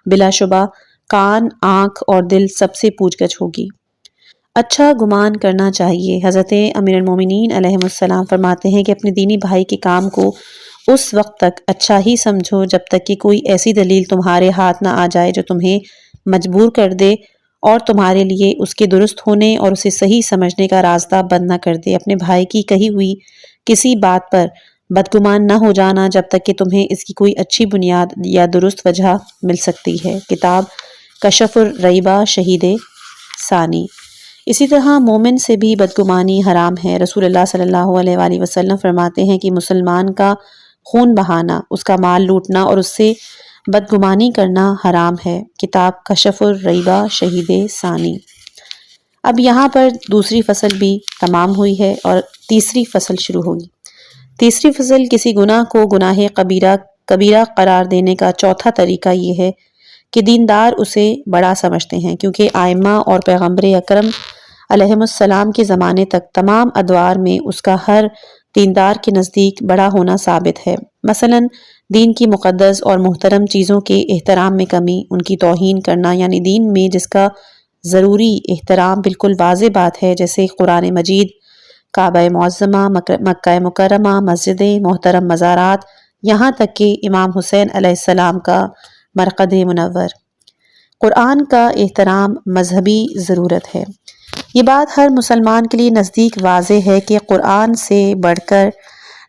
Speaker 1: بلا شبہ کان، آنکھ اور دل سب سے پوچھ گچھ ہوگی۔ اچھا گمان کرنا چاہیے۔ حضرت امیر المومنین علیہ السلام فرماتے ہیں کہ اپنے دینی بھائی کے کام کو اس وقت تک اچھا ہی سمجھو جب تک کہ کوئی ایسی دلیل تمہارے ہاتھ نہ آ جائے جو تمہیں مجبور کر دے اور تمہارے لیے اس کے درست ہونے اور اسے صحیح سمجھنے کا راستہ بند نہ کر دے۔ اپنے بھائی کی کہی ہوئی کسی بات پر بدگمان نہ ہو جانا جب تک کہ تمہیں اس کی کوئی اچھی بنیاد یا درست وجہ مل سکتی ہے۔ کتاب کشف الریبہ، شہید ثانی۔ اسی طرح مومن سے بھی بدگمانی حرام ہے۔ رسول اللہ صلی اللہ علیہ وآلہ وسلم فرماتے ہیں کہ مسلمان کا خون بہانا، اس کا مال لوٹنا اور اس سے بدگمانی کرنا حرام ہے۔ کتاب کشف الریبہ، شہید ثانی۔ اب یہاں پر دوسری فصل بھی تمام ہوئی ہے اور تیسری فصل شروع ہوگی۔ تیسری فصل کسی گناہ کو گناہ کبیرہ قرار دینے کا چوتھا طریقہ یہ ہے کہ دیندار اسے بڑا سمجھتے ہیں، کیونکہ ائمہ اور پیغمبر اکرم علیہ السلام کے زمانے تک تمام ادوار میں اس کا ہر دیندار کے نزدیک بڑا ہونا ثابت ہے۔ مثلاً دین کی مقدس اور محترم چیزوں کے احترام میں کمی، ان کی توہین کرنا، یعنی دین میں جس کا ضروری احترام بالکل واضح بات ہے، جیسے قرآن مجید، کعبہ معظمہ، مکہ مکرمہ، مسجدیں، محترم مزارات، یہاں تک کہ امام حسین علیہ السلام کا مرقد منور۔ قرآن کا احترام مذہبی ضرورت ہے۔ یہ بات ہر مسلمان کے لیے نزدیک واضح ہے کہ قرآن سے بڑھ کر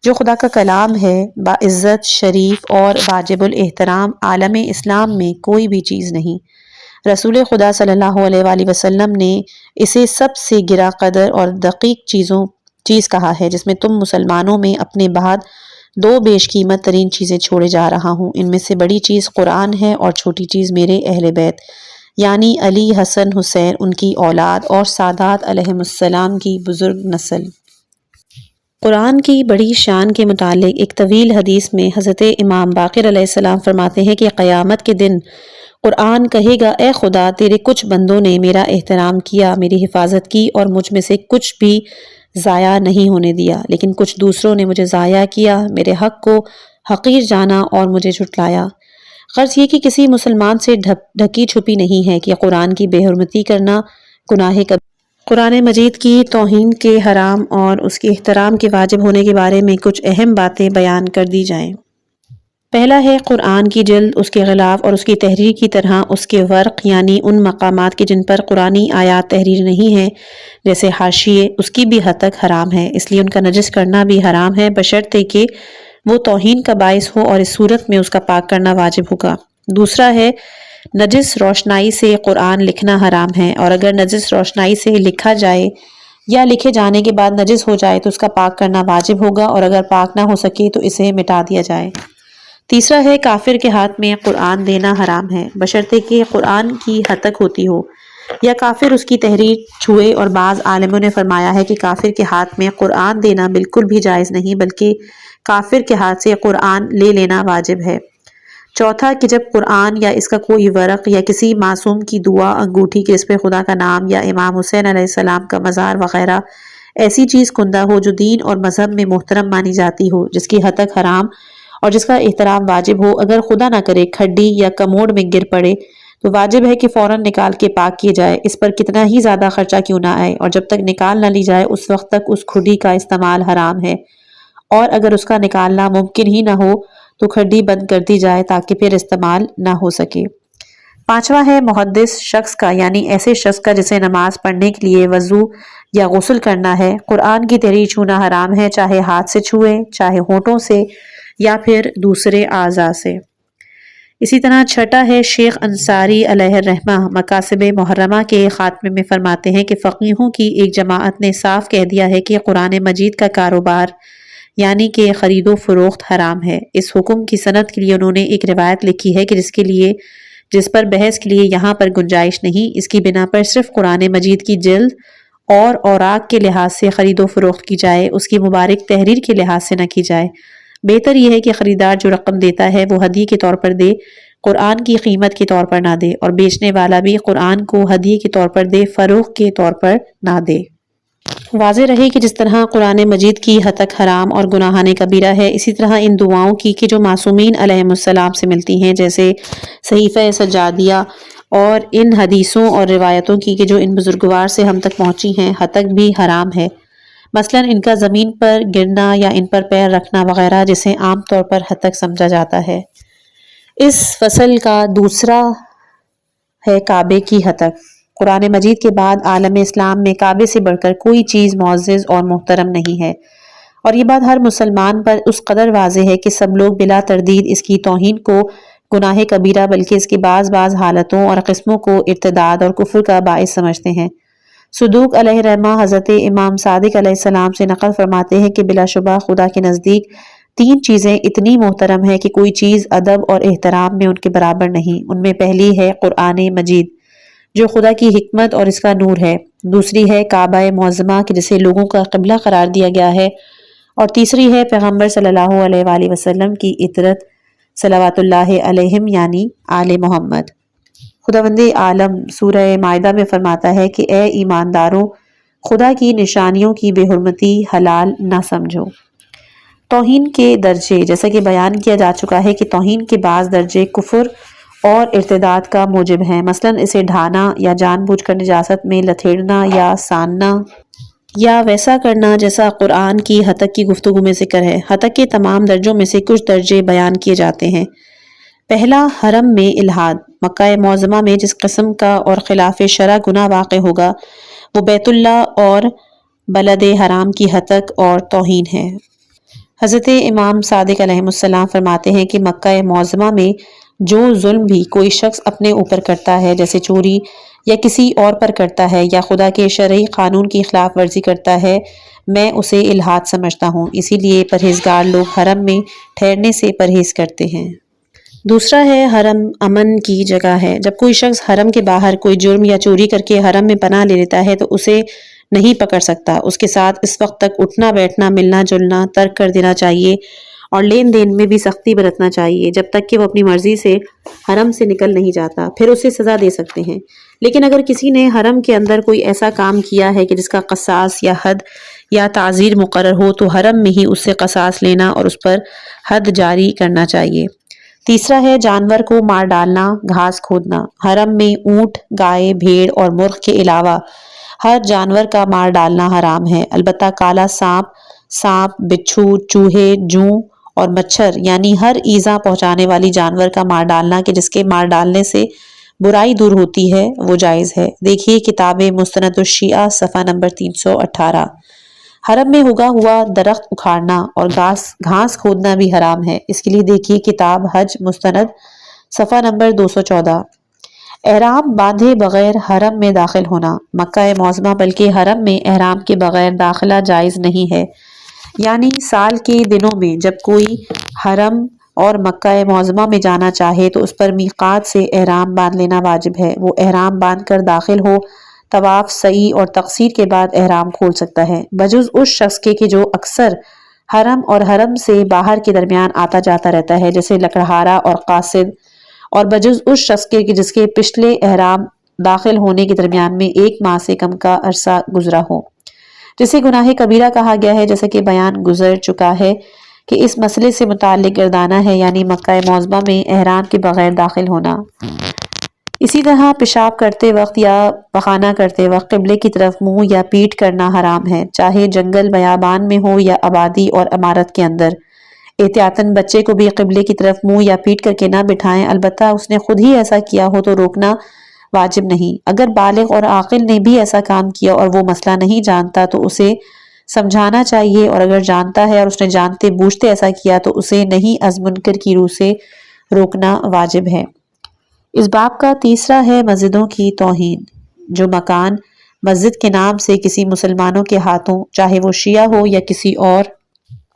Speaker 1: جو خدا کا کلام ہے، باعزت، شریف اور واجب الاحترام عالم اسلام میں کوئی بھی چیز نہیں۔ رسول خدا صلی اللہ علیہ وآلہ وسلم نے اسے سب سے گرا قدر اور دقیق چیز کہا ہے، جس میں تم مسلمانوں میں اپنے بعد دو بیش قیمت ترین چیزیں چھوڑے جا رہا ہوں۔ ان میں سے بڑی چیز قرآن ہے اور چھوٹی چیز میرے اہل بیت، یعنی علی، حسن، حسین، ان کی اولاد اور سادات علیہم السلام کی بزرگ نسل۔ قرآن کی بڑی شان کے متعلق ایک طویل حدیث میں حضرت امام باقر علیہ السلام فرماتے ہیں کہ قیامت کے دن قرآن کہے گا، اے خدا، تیرے کچھ بندوں نے میرا احترام کیا، میری حفاظت کی اور مجھ میں سے کچھ بھی ضائع نہیں ہونے دیا، لیکن کچھ دوسروں نے مجھے ضائع کیا، میرے حق کو حقیر جانا اور مجھے جھٹلایا۔ غرض یہ کہ کسی مسلمان سے ڈھکی چھپی نہیں ہے کہ قرآن کی بے حرمتی کرنا گناہ کبیرہ۔ قرآن مجید کی توہین کے حرام اور اس کے احترام کے واجب ہونے کے بارے میں کچھ اہم باتیں بیان کر دی جائیں۔ پہلا ہے قرآن کی جلد، اس کے غلاف اور اس کی تحریر کی طرح اس کے ورق، یعنی ان مقامات کے جن پر قرآنی آیات تحریر نہیں ہیں، جیسے حاشیے، اس کی بھی حد تک حرام ہے، اس لیے ان کا نجس کرنا بھی حرام ہے، بشرطے کہ وہ توہین کا باعث ہو اور اس صورت میں اس کا پاک کرنا واجب ہوگا۔ دوسرا ہے نجس روشنائی سے قرآن لکھنا حرام ہے، اور اگر نجس روشنائی سے لکھا جائے یا لکھے جانے کے بعد نجس ہو جائے تو اس کا پاک کرنا واجب ہوگا، اور اگر پاک نہ ہو سکے تو اسے مٹا دیا جائے۔ تیسرا ہے کافر کے ہاتھ میں قرآن دینا حرام ہے، بشرطے کہ قرآن کی حد تک ہوتی ہو یا کافر اس کی تحریر چھوئے، اور بعض عالموں نے فرمایا ہے کہ کافر کے ہاتھ میں قرآن دینا بالکل بھی جائز نہیں، بلکہ کافر کے ہاتھ سے قرآن لے لینا واجب ہے۔ چوتھا کہ جب قرآن یا اس کا کوئی ورق یا کسی معصوم کی دعا، انگوٹھی جس پہ خدا کا نام یا امام حسین علیہ السلام کا مزار وغیرہ ایسی چیز کندہ ہو جو دین اور مذہب میں محترم مانی جاتی ہو، جس کی حد تک حرام اور جس کا احترام واجب ہو، اگر خدا نہ کرے کھڈی یا کموڈ میں گر پڑے تو واجب ہے کہ فوراً نکال کے پاک کیے جائے، اس پر کتنا ہی زیادہ خرچہ کیوں نہ آئے، اور جب تک نکال نہ لی جائے اس وقت تک اس کھڈی کا استعمال حرام ہے، اور اگر اس کا نکالنا ممکن ہی نہ ہو تو کھڈی بند کر دی جائے تاکہ پھر استعمال نہ ہو سکے۔ 5واں ہے محدث شخص کا، یعنی ایسے شخص کا جسے نماز پڑھنے کے لیے وضو یا غسل کرنا ہے۔ قرآن کی تحریر چھونا حرام ہے، چاہے ہاتھ سے چھوئے، چاہے ہونٹوں سے یا پھر دوسرے اعضاء سے۔ اسی طرح 6 ہے شیخ انصاری علیہ الرحمہ مقاصد محرمہ کے خاتمے میں فرماتے ہیں کہ فقیہوں کی ایک جماعت نے صاف کہہ دیا ہے کہ قرآن مجید کا کاروبار یعنی کہ خرید و فروخت حرام ہے۔ اس حکم کی سند کے لیے انہوں نے ایک روایت لکھی ہے کہ جس پر بحث کے لیے یہاں پر گنجائش نہیں، اس کی بنا پر صرف قرآن مجید کی جلد اور اوراق کے لحاظ سے خرید و فروخت کی جائے، اس کی مبارک تحریر کے لحاظ سے نہ کی جائے۔ بہتر یہ ہے کہ خریدار جو رقم دیتا ہے وہ ہدیے کے طور پر دے، قرآن کی قیمت کے طور پر نہ دے، اور بیچنے والا بھی قرآن کو ہدیے کے طور پر دے، فروخت کے طور پر نہ دے۔ واضح رہے کہ جس طرح قرآن مجید کی ہتک حرام اور گناہان کبیرہ ہے، اسی طرح ان دعاؤں کی کہ جو معصومین علیہم السلام سے ملتی ہیں، جیسے صحیفہ سجادیہ، اور ان حدیثوں اور روایتوں کی کہ جو ان بزرگوار سے ہم تک پہنچی ہیں، ہتک بھی حرام ہے۔ مثلا ان کا زمین پر گرنا یا ان پر پیر رکھنا وغیرہ، جسے عام طور پر ہتک سمجھا جاتا ہے۔ اس فصل کا دوسرا ہے کعبے کی ہتک۔ قرآن مجید کے بعد عالم اسلام میں کعبے سے بڑھ کر کوئی چیز معزز اور محترم نہیں ہے، اور یہ بات ہر مسلمان پر اس قدر واضح ہے کہ سب لوگ بلا تردید اس کی توہین کو گناہ کبیرہ بلکہ اس کی بعض حالتوں اور قسموں کو ارتداد اور کفر کا باعث سمجھتے ہیں۔ صدوق علیہ الرحمہ حضرت امام صادق علیہ السلام سے نقل فرماتے ہیں کہ بلا شبہ خدا کے نزدیک 3 چیزیں اتنی محترم ہیں کہ کوئی چیز ادب اور احترام میں ان کے برابر نہیں۔ ان میں پہلی ہے قرآن مجید جو خدا کی حکمت اور اس کا نور ہے، دوسری ہے کعبہ معظمہ کہ جسے لوگوں کا قبلہ قرار دیا گیا ہے، اور تیسری ہے پیغمبر صلی اللہ علیہ وآلہ وسلم کی اطرت صلوات اللہ علیہم یعنی آل محمد۔ خداوند عالم سورہ مائدہ میں فرماتا ہے کہ اے ایمانداروں، خدا کی نشانیوں کی بے حرمتی حلال نہ سمجھو۔ توہین کے درجے، جیسا کہ بیان کیا جا چکا ہے کہ توہین کے بعض درجے کفر اور ارتداد کا موجب ہیں، مثلا اسے ڈھانا یا جان بوجھ کر نجاست میں لتھیڑنا یا ساننا یا ویسا کرنا جیسا قرآن کی ہتک کی گفتگو میں ذکر ہے۔ ہتک کے تمام درجوں میں سے کچھ درجے بیان کیے جاتے ہیں۔ پہلا، حرم میں الحاد۔ مکہ معظمہ میں جس قسم کا اور خلاف شرع گناہ واقع ہوگا وہ بیت اللہ اور بلد حرام کی ہتک اور توہین ہے۔ حضرت امام صادق علیہ السلام فرماتے ہیں کہ مکہ معظمہ میں جو ظلم بھی کوئی شخص اپنے اوپر کرتا ہے، جیسے چوری یا کسی اور پر کرتا ہے یا خدا کے شرعی قانون کی خلاف ورزی کرتا ہے، میں اسے الحاد سمجھتا ہوں۔ اسی لیے پرہیزگار لوگ حرم میں ٹھہرنے سے پرہیز کرتے ہیں۔ دوسرا ہے حرم امن کی جگہ ہے۔ جب کوئی شخص حرم کے باہر کوئی جرم یا چوری کر کے حرم میں پناہ لے لیتا ہے تو اسے نہیں پکڑ سکتا، اس کے ساتھ اس وقت تک اٹھنا بیٹھنا ملنا جلنا ترک کر دینا چاہیے اور لین دین میں بھی سختی برتنا چاہیے جب تک کہ وہ اپنی مرضی سے حرم سے نکل نہیں جاتا، پھر اسے سزا دے سکتے ہیں۔ لیکن اگر کسی نے حرم کے اندر کوئی ایسا کام کیا ہے کہ جس کا قصاص یا حد یا تعزیر مقرر ہو تو حرم میں ہی اس سے قصاص لینا اور اس پر حد جاری کرنا چاہیے۔ تیسرا ہے جانور کو مار ڈالنا، گھاس کھودنا۔ حرم میں اونٹ، گائے، بھیڑ اور مرغ کے علاوہ ہر جانور کا مار ڈالنا حرام ہے، البتہ کالا سانپ، بچھو، چوہے، جوں اور مچھر یعنی ہر ایذا پہنچانے والی جانور کا مار ڈالنا کہ جس کے مار ڈالنے سے برائی دور ہوتی ہے وہ جائز ہے۔ دیکھیے کتاب مستند الشیعہ صفحہ نمبر 318۔ حرم میں اگا ہوا درخت اکھاڑنا اور گھاس کھودنا بھی حرام ہے، اس کے لیے دیکھیے کتاب حج مستند صفحہ نمبر 214۔ احرام باندھے بغیر حرم میں داخل ہونا۔ مکہ معظمہ بلکہ حرم میں احرام کے بغیر داخلہ جائز نہیں ہے، یعنی سال کے دنوں میں جب کوئی حرم اور مکہ معظمہ میں جانا چاہے تو اس پر میقات سے احرام باندھ لینا واجب ہے۔ وہ احرام باندھ کر داخل ہو، طواف، سعی اور تقصیر کے بعد احرام کھول سکتا ہے، بجز اس شخص کے کہ جو اکثر حرم اور حرم سے باہر کے درمیان آتا جاتا رہتا ہے، جیسے لکڑہارا اور قاصد، اور بجز اس شخص کے کہ جس کے پچھلے احرام داخل ہونے کے درمیان میں 1 ماہ سے کم کا عرصہ گزرا ہو، جسے گناہ کبیرہ کہا گیا ہے، جیسا کہ بیان گزر چکا ہے کہ اس مسئلے سے متعلق گردانہ ہے، یعنی مکہ معظمہ میں احرام کے بغیر داخل ہونا۔ اسی طرح پیشاب کرتے وقت یا پخانہ کرتے وقت قبلے کی طرف منہ یا پیٹھ کرنا حرام ہے، چاہے جنگل بیابان میں ہو یا آبادی اور عمارت کے اندر۔ احتیاطاً بچے کو بھی قبلے کی طرف منہ یا پیٹ کر کے نہ بٹھائیں، البتہ اس نے خود ہی ایسا کیا ہو تو روکنا واجب نہیں۔ اگر بالغ اور عاقل نے بھی ایسا کام کیا اور وہ مسئلہ نہیں جانتا تو اسے سمجھانا چاہیے، اور اگر جانتا ہے اور اس نے جانتے بوجھتے ایسا کیا تو اسے نہیں از منکر کی روح سے روکنا واجب ہے۔ اس باب کا تیسرا ہے مسجدوں کی توہین۔ جو مکان مسجد کے نام سے کسی مسلمانوں کے ہاتھوں، چاہے وہ شیعہ ہو یا کسی اور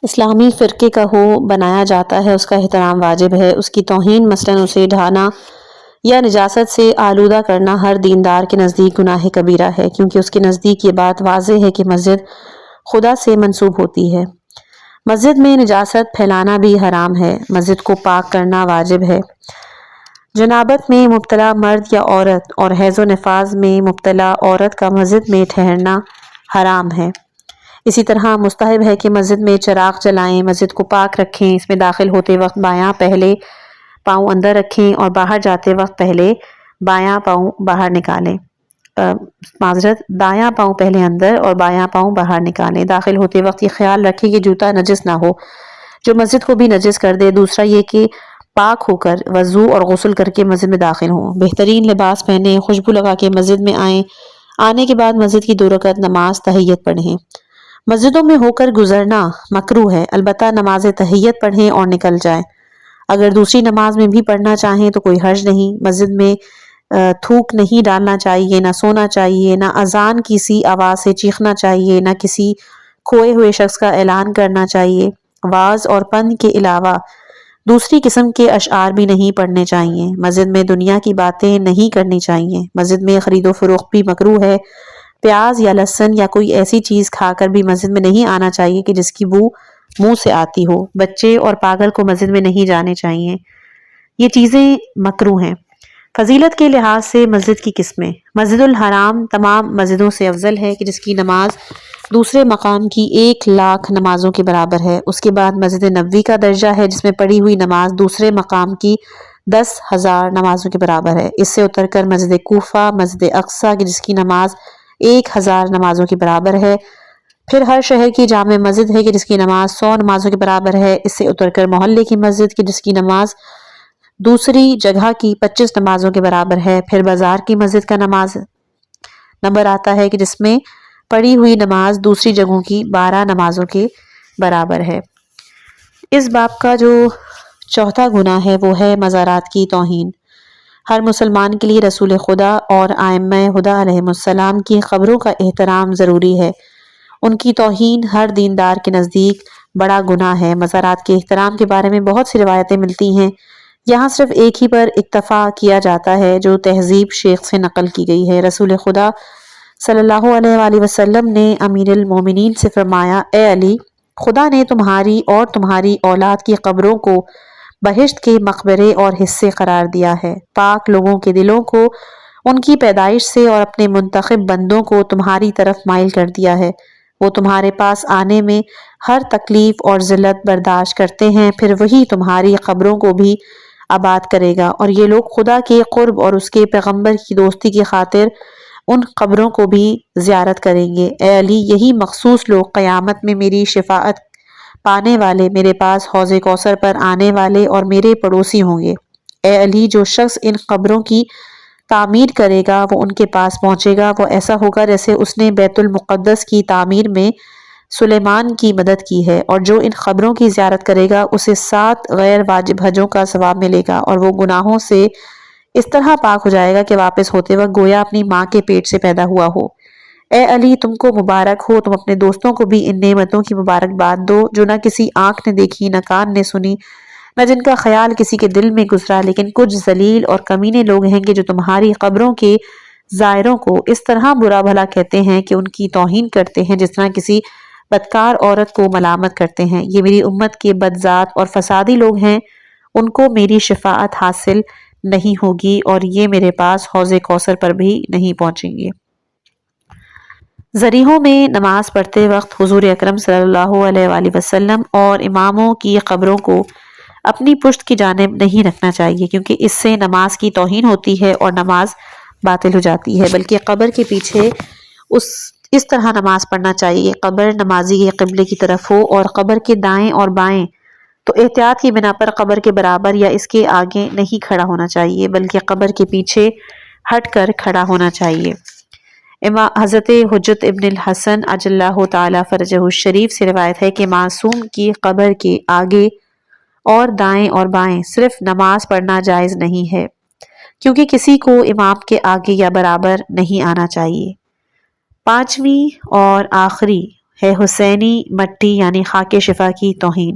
Speaker 1: اسلامی فرقے کا ہو، بنایا جاتا ہے، اس کا احترام واجب ہے۔ اس کی توہین مثلاً اسے ڈھانا یا نجاست سے آلودہ کرنا ہر دیندار کے نزدیک گناہ کبیرہ ہے، کیونکہ اس کے نزدیک یہ بات واضح ہے کہ مسجد خدا سے منسوب ہوتی ہے۔ مسجد میں نجاست پھیلانا بھی حرام ہے۔ مسجد کو پاک کرنا واجب ہے۔ جنابت میں مبتلا مرد یا عورت اور حیض و نفاس میں مبتلا عورت کا مسجد میں ٹھہرنا حرام ہے۔ اسی طرح مستحب ہے کہ مسجد میں چراغ جلائیں، مسجد کو پاک رکھیں، اس میں داخل ہوتے وقت بایاں پہلے پاؤں اندر رکھیں اور باہر جاتے وقت پہلے بایاں پاؤں باہر نکالیں۔ دایاں پاؤں پہلے اندر اور بایاں پاؤں باہر نکالیں۔ داخل ہوتے وقت یہ خیال رکھیں کہ جوتا نجس نہ ہو جو مسجد کو بھی نجس کر دے۔ دوسرا یہ کہ پاک ہو کر وضو اور غسل کر کے مسجد میں داخل ہوں، بہترین لباس پہنیں، خوشبو لگا کے مسجد میں آئیں، آنے کے بعد مسجد کی 2 رکعت نماز تحیت پڑھیں۔ مسجدوں میں ہو کر گزرنا مکروہ ہے، البتہ نماز تحیت پڑھیں اور نکل جائیں۔ اگر دوسری نماز میں بھی پڑھنا چاہیں تو کوئی حرج نہیں۔ مسجد میں تھوک نہیں ڈالنا چاہیے، نہ سونا چاہیے، نہ اذان کی سی آواز سے چیخنا چاہیے، نہ کسی کھوئے ہوئے شخص کا اعلان کرنا چاہیے۔ واعظ اور پند کے علاوہ دوسری قسم کے اشعار بھی نہیں پڑھنے چاہیے۔ مسجد میں دنیا کی باتیں نہیں کرنی چاہیے۔ مسجد میں خرید و فروخت بھی مکروہ ہے۔ پیاز یا لہسن یا کوئی ایسی چیز کھا کر بھی مسجد میں نہیں آنا چاہیے کہ جس کی بو منہ سے آتی ہو۔ بچے اور پاگل کو مسجد میں نہیں جانے چاہیے۔ یہ چیزیں مکروہ ہیں۔ فضیلت کے لحاظ سے مسجد کی قسمیں: مسجد الحرام تمام مسجدوں سے افضل ہے کہ جس کی نماز دوسرے مقام کی 1,00,000 نمازوں کے برابر ہے۔ اس کے بعد مسجد نبوی کا درجہ ہے جس میں پڑھی ہوئی نماز دوسرے مقام کی 10,000 نمازوں کے برابر ہے۔ اس سے اتر کر مسجد کوفہ، مسجد اقصیٰ کی جس کی نماز 1,000 نمازوں کے برابر ہے۔ پھر ہر شہر کی جامع مسجد ہے کہ جس کی نماز 100 نمازوں کے برابر ہے۔ اس سے اتر کر محلے کی مسجد کی جس کی نماز دوسری جگہ کی 25 نمازوں کے برابر ہے۔ پھر بازار کی مسجد کا نماز نمبر آتا ہے کہ جس میں پڑھی ہوئی نماز دوسری جگہوں کی 12 نمازوں کے برابر ہے۔ اس باب کا جو چوتھا گناہ ہے وہ ہے مزارات کی توہین۔ ہر مسلمان کے لیے رسول خدا اور ائمہ ہدیٰ علیہم السلام کی قبروں کا احترام ضروری ہے۔ ان کی توہین ہر دیندار کے نزدیک بڑا گناہ ہے۔ مزارات کے احترام کے بارے میں بہت سی روایتیں ملتی ہیں، یہاں صرف ایک ہی پر اکتفا کیا جاتا ہے جو تہذیب شیخ سے نقل کی گئی ہے۔ رسول خدا صلی اللہ علیہ وآلہ وسلم نے امیر المومنین سے فرمایا: اے علی، خدا نے تمہاری اور تمہاری اولاد کی قبروں کو بہشت کے مقبرے اور حصے قرار دیا ہے۔ پاک لوگوں کے دلوں کو ان کی پیدائش سے اور اپنے منتخب بندوں کو تمہاری طرف مائل کر دیا ہے۔ وہ تمہارے پاس آنے میں ہر تکلیف اور ذلت برداشت کرتے ہیں، پھر وہی تمہاری قبروں کو بھی آباد کرے گا، اور یہ لوگ خدا کے قرب اور اس کے پیغمبر کی دوستی کی خاطر ان قبروں کو بھی زیارت کریں گے۔ اے علی، یہی مخصوص لوگ قیامت میں میری شفاعت پانے والے، میرے پاس حوض کوثر پر آنے والے اور میرے پڑوسی ہوں گے۔ اے علی، جو شخص ان قبروں کی تعمیر کرے گا وہ ان کے پاس پہنچے گا، وہ ایسا ہوگا جیسے اس نے بیت المقدس کی تعمیر میں سلیمان کی مدد کی ہے، اور جو ان قبروں کی زیارت کرے گا اسے 7 غیر واجب حجوں کا ثواب ملے گا، اور وہ گناہوں سے اس طرح پاک ہو جائے گا کہ واپس ہوتے وقت گویا اپنی ماں کے پیٹ سے پیدا ہوا ہو۔ اے علی، تم کو مبارک ہو، تم اپنے دوستوں کو بھی ان نعمتوں کی مبارکباد دو جو نہ کسی آنکھ نے دیکھی، نہ کان نے سنی، نہ جن کا خیال کسی کے دل میں گزرا، لیکن کچھ ذلیل اور کمینے لوگ ہیں کہ جو تمہاری قبروں کے زائروں کو اس طرح برا بھلا کہتے ہیں کہ ان کی توہین کرتے ہیں جس طرح کسی بدکار عورت کو ملامت کرتے ہیں۔ یہ میری امت کے بدذات اور فسادی لوگ ہیں، ان کو میری شفاعت حاصل نہیں ہوگی اور یہ میرے پاس حوض کوثر پر بھی نہیں پہنچیں گے۔ ذریحوں میں نماز پڑھتے وقت حضور اکرم صلی اللہ علیہ وآلہ وسلم اور اماموں کی قبروں کو اپنی پشت کی جانب نہیں رکھنا چاہیے، کیونکہ اس سے نماز کی توہین ہوتی ہے اور نماز باطل ہو جاتی ہے، بلکہ قبر کے پیچھے اس طرح نماز پڑھنا چاہیے کہ قبر نمازی کے قبلے کی طرف ہو اور قبر کے دائیں اور بائیں تو احتیاط کی بنا پر قبر کے برابر یا اس کے آگے نہیں کھڑا ہونا چاہیے، بلکہ قبر کے پیچھے ہٹ کر کھڑا ہونا چاہیے۔ امام حضرت حجت ابن الحسن اجلہ تعالی فرجہ الشریف سے روایت ہے کہ معصوم کی قبر کے آگے اور دائیں اور بائیں صرف نماز پڑھنا جائز نہیں ہے، کیونکہ کسی کو امام کے آگے یا برابر نہیں آنا چاہیے۔ پانچویں اور آخری ہے حسینی مٹی یعنی خاک شفا کی توہین۔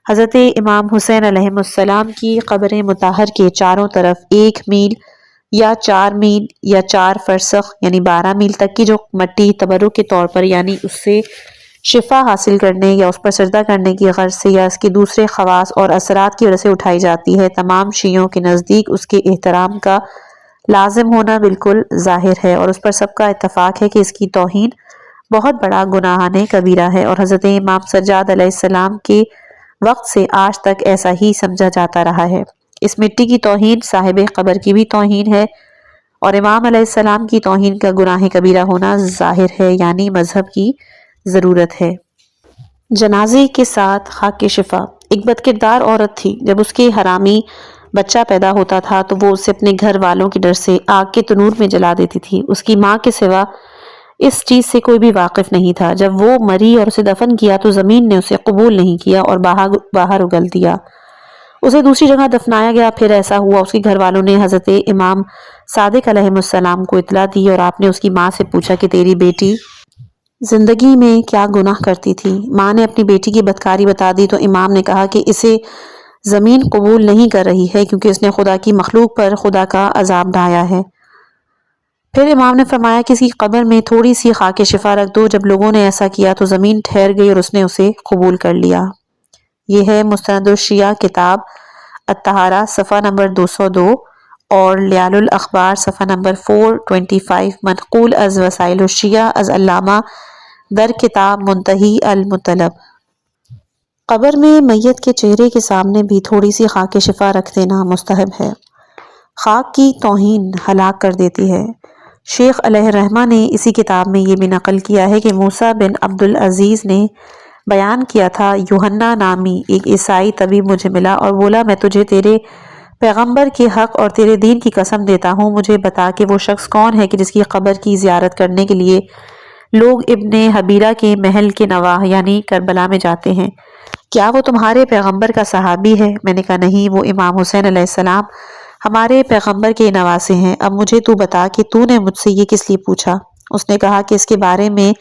Speaker 1: حضرت امام حسین علیہ السلام کی قبر مطہر کے چاروں طرف 1 میل یا 4 میل یا 4 فرسخ یعنی 12 میل تک کی جو مٹی تبرک کے طور پر یعنی اس سے شفا حاصل کرنے یا اس پر سجدہ کرنے کی غرض سے یا اس کے دوسرے خواص اور اثرات کی وجہ سے اٹھائی جاتی ہے، تمام شیعوں کے نزدیک اس کے احترام کا لازم ہونا بالکل ظاہر ہے، اور اس پر سب کا اتفاق ہے کہ اس کی توہین بہت بڑا گناہان کبیرہ ہے، اور حضرت امام سجاد علیہ السلام کے وقت سے آج تک ایسا ہی سمجھا جاتا رہا ہے۔ اس مٹی کی توہین صاحب قبر کی بھی توہین ہے، اور امام علیہ السلام کی توہین کا گناہ کبیرہ ہونا ظاہر ہے، یعنی مذہب کی ضرورت ہے۔ جنازے کے ساتھ خاک شفا۔ ایک بدکردار عورت تھی، جب اس کے حرامی بچہ پیدا ہوتا تھا تو وہ اسے اپنے گھر والوں کے ڈر سے آگ کے تنور میں جلا دیتی تھی۔ اس کی ماں کے سوا اس چیز سے کوئی بھی واقف نہیں تھا۔ جب وہ مری اور اسے دفن کیا تو زمین نے اسے قبول نہیں کیا اور باہر اگل دیا۔ اسے دوسری جگہ دفنایا گیا۔ پھر ایسا ہوا اس کے گھر والوں نے حضرت امام صادق علیہ السلام کو اطلاع دی، اور آپ نے اس کی ماں سے پوچھا کہ تیری بیٹی زندگی میں کیا گناہ کرتی تھی؟ ماں نے اپنی بیٹی کی بدکاری بتا دی تو امام نے کہا کہ اسے زمین قبول نہیں کر رہی ہے، کیونکہ اس نے خدا کی مخلوق پر خدا کا عذاب ڈھایا ہے۔ پھر امام نے فرمایا کہ اس کی قبر میں تھوڑی سی خاک شفا رکھ دو۔ جب لوگوں نے ایسا کیا تو زمین ٹھہر گئی اور اس نے اسے قبول کر لیا۔ یہ ہے مستند الشیعہ کتاب الطہارہ صفحہ نمبر 202 اور لیال الاخبار صفحہ نمبر 425، منقول از وسائل الشیعہ از علامہ در کتاب منتہی المطلب۔ قبر میں میت کے چہرے کے سامنے بھی تھوڑی سی خاک شفا رکھ دینا مستحب ہے۔ خاک کی توہین ہلاک کر دیتی ہے۔ شیخ علیہ الرحمہ نے اسی کتاب میں یہ بھی نقل کیا ہے کہ موسیٰ بن عبد العزیز نے بیان کیا تھا، یوحنا نامی ایک عیسائی طبیب مجھے ملا اور بولا، میں تجھے تیرے پیغمبر کے حق اور تیرے دین کی قسم دیتا ہوں، مجھے بتا کہ وہ شخص کون ہے کہ جس کی قبر کی زیارت کرنے کے لیے لوگ ابن حبیرہ کے محل کے نواح یعنی کربلا میں جاتے ہیں؟ کیا وہ تمہارے پیغمبر کا صحابی ہے؟ میں نے کہا نہیں، وہ امام حسین علیہ السلام ہمارے پیغمبر کے نواسے ہیں۔ اب مجھے تو بتا کہ تو نے مجھ سے یہ کس لیے پوچھا؟ اس نے کہا کہ اس کے بارے میں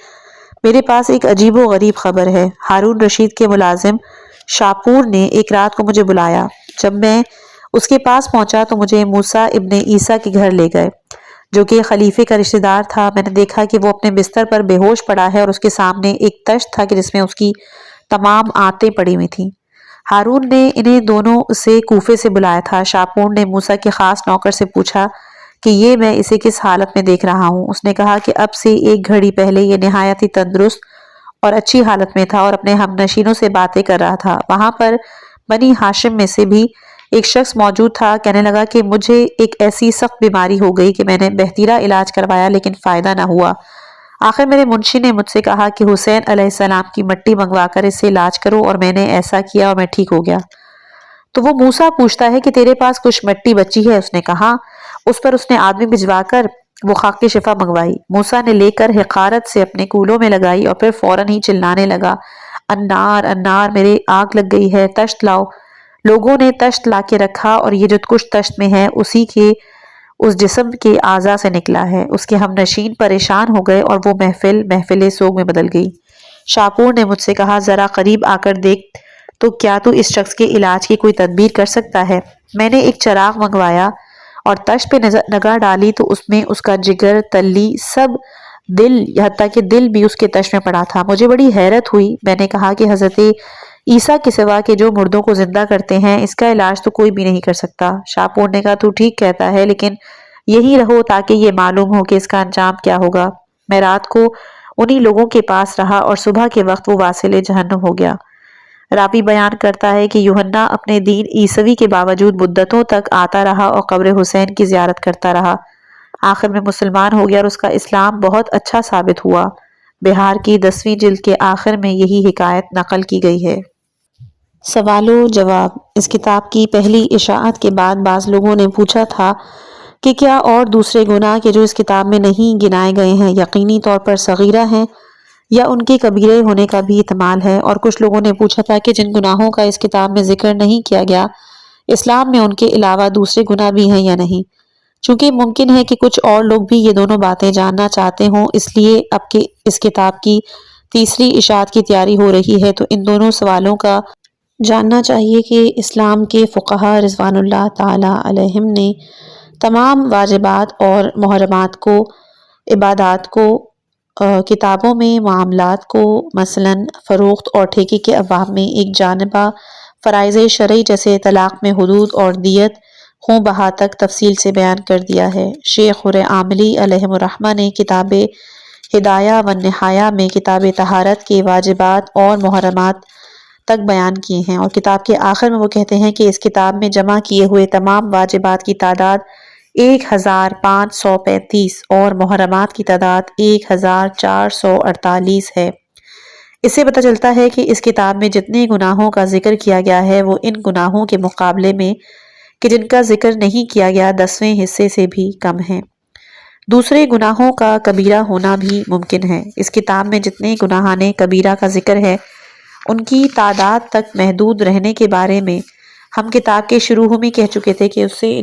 Speaker 1: میرے پاس ایک عجیب و غریب خبر ہے۔ ہارون رشید کے ملازم شاپور نے ایک رات کو مجھے بلایا۔ جب میں اس کے پاس پہنچا تو مجھے موسیٰ ابن عیسیٰ کے گھر لے گئے، جو کہ خلیفے کا رشتہ دار تھا۔ میں نے دیکھا کہ وہ اپنے بستر پر بے ہوش پڑا ہے اور اس کے سامنے ایک تشت تھا کہ جس میں اس کی تمام آنتیں پڑی ہوئی تھیں۔ ہارون نے انہیں دونوں سے کوفے سے بلایا تھا۔ شاپور نے موسیٰ کے خاص نوکر سے پوچھا کہ یہ میں اسے کس حالت میں دیکھ رہا ہوں؟ اس نے کہا کہ اب سے 1 گھڑی پہلے یہ نہایت ہی تندرست اور اچھی حالت میں تھا اور اپنے ہم نشینوں سے باتیں کر رہا تھا۔ وہاں پر بنی ہاشم میں سے بھی ایک شخص موجود تھا۔ کہنے لگا کہ مجھے ایک ایسی سخت بیماری ہو گئی کہ میں نے بہتیرا علاج کروایا لیکن فائدہ نہ ہوا۔ آخر میرے منشی نے مجھ سے کہا کہ حسین علیہ السلام کی مٹی منگوا کر اس سے علاج کرو، اور میں نے ایسا کیا اور میں ٹھیک ہو گیا۔ تو وہ موسیٰ پوچھتا ہے کہ تیرے پاس کچھ مٹی بچی ہے؟ اس نے کہا۔ اس پر اس نے آدمی بھجوا کر وہ خاک شفا منگوائی۔ موسیٰ نے لے کر حقارت سے اپنے کولوں میں لگائی اور پھر فوراً ہی چلانے لگا، انار انار، میرے آگ لگ گئی ہے، تشت لاؤ۔ لوگوں نے تشت لا کے رکھا اور یہ جو کچھ تشت میں ہے اسی کے اس جسم کے اعضاء سے نکلا ہے۔ اس کے ہم نشین پریشان ہو گئے اور وہ محفل سوگ میں بدل گئی۔ شاپور نے مجھ سے کہا، ذرا قریب آ کر دیکھ تو کیا تو اس شخص کے علاج کی کوئی تدبیر کر سکتا ہے؟ میں نے ایک چراغ منگوایا اور تشت پہ نگاہ ڈالی تو اس میں اس کا جگر، تلی، سب، دل، حتیٰ کہ دل بھی اس کے تشت میں پڑا تھا۔ مجھے بڑی حیرت ہوئی۔ میں نے کہا کہ حضرت عیسیٰ کے سوا کہ جو مردوں کو زندہ کرتے ہیں اس کا علاج تو کوئی بھی نہیں کر سکتا۔ شاپور نے کہا، تو ٹھیک کہتا ہے، لیکن یہی رہو تاکہ یہ معلوم ہو کہ اس کا انجام کیا ہوگا۔ میں رات کو انہی لوگوں کے پاس رہا اور صبح کے وقت وہ واصل جہنم ہو گیا۔ راوی بیان کرتا ہے کہ یوحنا اپنے دین عیسوی کے باوجود مدتوں تک آتا رہا اور قبر حسین کی زیارت کرتا رہا۔ آخر میں مسلمان ہو گیا اور اس کا اسلام بہت اچھا ثابت ہوا۔ بہار کی 10ویں جلد کے آخر میں یہی حکایت نقل کی گئی ہے۔ سوال و جواب۔ اس کتاب کی پہلی اشاعت کے بعد بعض لوگوں نے پوچھا تھا کہ کیا اور دوسرے گناہ کے جو اس کتاب میں نہیں گنائے گئے ہیں یقینی طور پر صغیرہ ہیں یا ان کے کبیرے ہونے کا بھی احتمال ہے؟ اور کچھ لوگوں نے پوچھا تھا کہ جن گناہوں کا اس کتاب میں ذکر نہیں کیا گیا اسلام میں ان کے علاوہ دوسرے گناہ بھی ہیں یا نہیں؟ چونکہ ممکن ہے کہ کچھ اور لوگ بھی یہ دونوں باتیں جاننا چاہتے ہوں، اس لیے اب کہ اس کتاب کی تیسری اشاعت کی تیاری ہو رہی ہے تو ان دونوں سوالوں کا جاننا چاہیے کہ اسلام کے فقہا رضوان اللہ تعالی علیہم نے تمام واجبات اور محرمات کو، عبادات کو، کتابوں میں معاملات کو، مثلاً فروخت اور ٹھیکے کے ابواب میں ایک جانبہ فرائض شرعی جیسے طلاق میں حدود اور دیت خوں بہا تک تفصیل سے بیان کر دیا ہے۔ شیخ عاملی علیہ الرحمہ نے کتاب ہدایہ و نہایہ میں کتاب طہارت کے واجبات اور محرمات تک بیان کیے ہیں، اور کتاب کے آخر میں وہ کہتے ہیں کہ اس کتاب میں جمع کیے ہوئے تمام واجبات کی تعداد 1535 اور محرمات کی تعداد 1448 ہے۔ اس سے پتہ چلتا ہے کہ اس کتاب میں جتنے گناہوں کا ذکر کیا گیا ہے وہ ان گناہوں کے مقابلے میں کہ جن کا ذکر نہیں کیا گیا 10ویں حصے سے بھی کم ہیں۔ دوسرے گناہوں کا کبیرہ ہونا بھی ممکن ہے۔ اس کتاب میں جتنے گناہان کبیرہ کا ذکر ہے ان کی تعداد تک محدود رہنے کے بارے میں ہم کتاب کے شروع میں کہہ چکے تھے کہ اس سے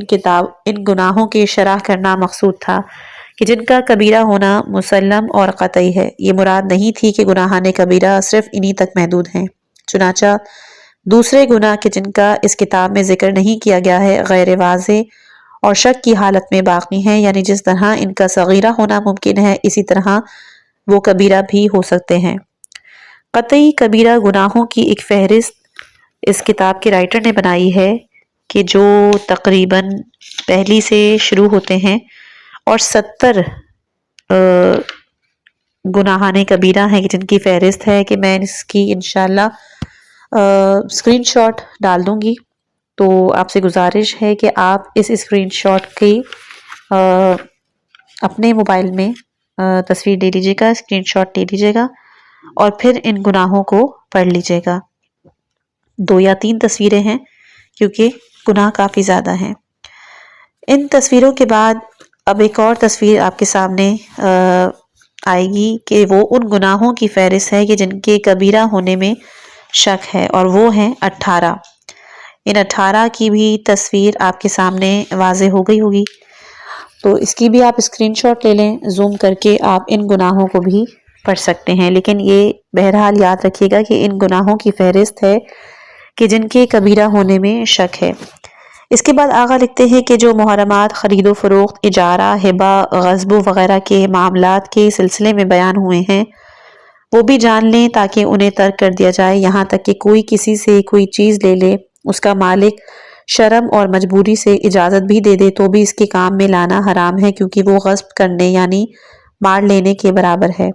Speaker 1: ان گناہوں کے شرح کرنا مقصود تھا کہ جن کا کبیرہ ہونا مسلم اور قطعی ہے۔ یہ مراد نہیں تھی کہ گناہان کبیرہ صرف انہی تک محدود ہیں۔ چنانچہ دوسرے گناہ کہ جن کا اس کتاب میں ذکر نہیں کیا گیا ہے غیر واضح اور شک کی حالت میں باقی ہیں، یعنی جس طرح ان کا صغیرہ ہونا ممکن ہے اسی طرح وہ کبیرہ بھی ہو سکتے ہیں۔ قطعی کبیرہ گناہوں کی ایک فہرست اس کتاب کے رائٹر نے بنائی ہے کہ جو تقریباً پہلی سے شروع ہوتے ہیں اور 70 گناہان کبیرہ ہیں جن کی فہرست ہے کہ میں اس کی انشاءاللہ اسکرین شاٹ ڈال دوں گی، تو آپ سے گزارش ہے کہ آپ اس اسکرین شاٹ کی اپنے موبائل میں تصویر لے لیجیے گا، اسکرین شاٹ لے لیجیے گا اور پھر ان گناہوں کو پڑھ لیجیے گا۔ 2 یا 3 تصویریں ہیں کیونکہ گناہ کافی زیادہ ہیں۔ ان تصویروں کے بعد اب ایک اور تصویر آپ کے سامنے آئے گی کہ وہ ان گناہوں کی فہرست ہے کہ جن کے کبیرہ ہونے میں شک ہے، اور وہ ہیں 18۔ ان 18 کی بھی تصویر آپ کے سامنے واضح ہو گئی ہوگی، تو اس کی بھی آپ اسکرین شاٹ لے لیں، زوم کر کے آپ ان گناہوں کو بھی پڑھ سکتے ہیں، لیکن یہ بہرحال یاد رکھیے گا کہ ان گناہوں کی فہرست ہے کہ جن کے کبیرہ ہونے میں شک ہے۔ اس کے بعد آغا لکھتے ہیں کہ جو محرمات خرید و فروخت، اجارہ، ہبہ، غصب وغیرہ کے معاملات کے سلسلے میں بیان ہوئے ہیں وہ بھی جان لیں تاکہ انہیں ترک کر دیا جائے، یہاں تک کہ کوئی کسی سے کوئی چیز لے لے، اس کا مالک شرم اور مجبوری سے اجازت بھی دے دے تو بھی اس کے کام میں لانا حرام ہے، کیونکہ وہ غصب کرنے یعنی مار لینے کے برابر ہے۔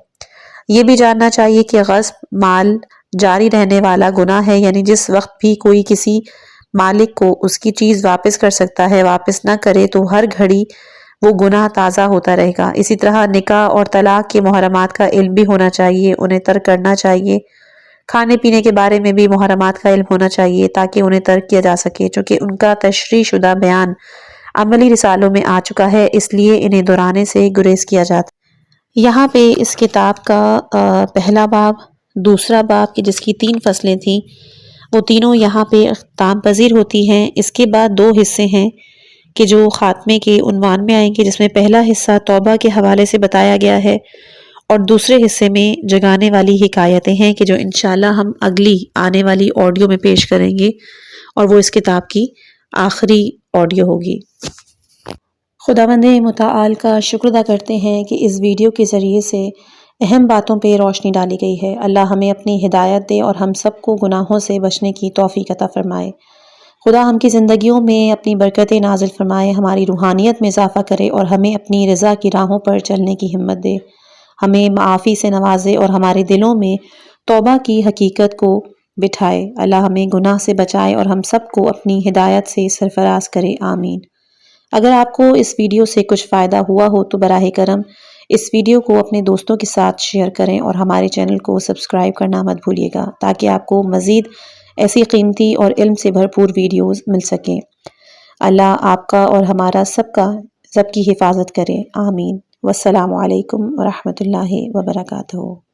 Speaker 1: یہ بھی جاننا چاہیے کہ غصب مال جاری رہنے والا گناہ ہے، یعنی جس وقت بھی کوئی کسی مالک کو اس کی چیز واپس کر سکتا ہے، واپس نہ کرے تو ہر گھڑی وہ گناہ تازہ ہوتا رہے گا۔ اسی طرح نکاح اور طلاق کے محرمات کا علم بھی ہونا چاہیے، انہیں ترک کرنا چاہیے۔ کھانے پینے کے بارے میں بھی محرمات کا علم ہونا چاہیے تاکہ انہیں ترک کیا جا سکے، چونکہ ان کا تشریح شدہ بیان عملی رسالوں میں آ چکا ہے، اس لیے انہیں دہرانے سے گریز کیا جاتا ہے۔ یہاں پہ اس کتاب کا پہلا باب، دوسرا باب کی جس کی 3 فصلیں تھیں وہ تینوں یہاں پہ اختتام پذیر ہوتی ہیں۔ اس کے بعد 2 حصے ہیں کہ جو خاتمے کے عنوان میں آئیں گے، جس میں پہلا حصہ توبہ کے حوالے سے بتایا گیا ہے اور دوسرے حصے میں جگانے والی حکایتیں ہیں کہ جو انشاءاللہ ہم اگلی آنے والی آڈیو میں پیش کریں گے، اور وہ اس کتاب کی آخری آڈیو ہوگی۔ خداوند متعال کا شکر ادا کرتے ہیں کہ اس ویڈیو کے ذریعے سے اہم باتوں پہ روشنی ڈالی گئی ہے۔ اللہ ہمیں اپنی ہدایت دے اور ہم سب کو گناہوں سے بچنے کی توفیق عطا فرمائے۔ خدا ہم کی زندگیوں میں اپنی برکتیں نازل فرمائے، ہماری روحانیت میں اضافہ کرے اور ہمیں اپنی رضا کی راہوں پر چلنے کی ہمت دے، ہمیں معافی سے نوازے اور ہمارے دلوں میں توبہ کی حقیقت کو بٹھائے۔ اللہ ہمیں گناہ سے بچائے اور ہم سب کو اپنی ہدایت سے سرفراز کرے، آمین۔ اگر آپ کو اس ویڈیو سے کچھ فائدہ ہوا ہو تو براہ کرم اس ویڈیو کو اپنے دوستوں کے ساتھ شیئر کریں اور ہمارے چینل کو سبسکرائب کرنا مت بھولیے گا تاکہ آپ کو مزید ایسی قیمتی اور علم سے بھرپور ویڈیوز مل سکیں۔ اللہ آپ کا اور ہمارا سب کی حفاظت کرے، آمین۔ والسلام علیکم ورحمۃ اللہ وبرکاتہ۔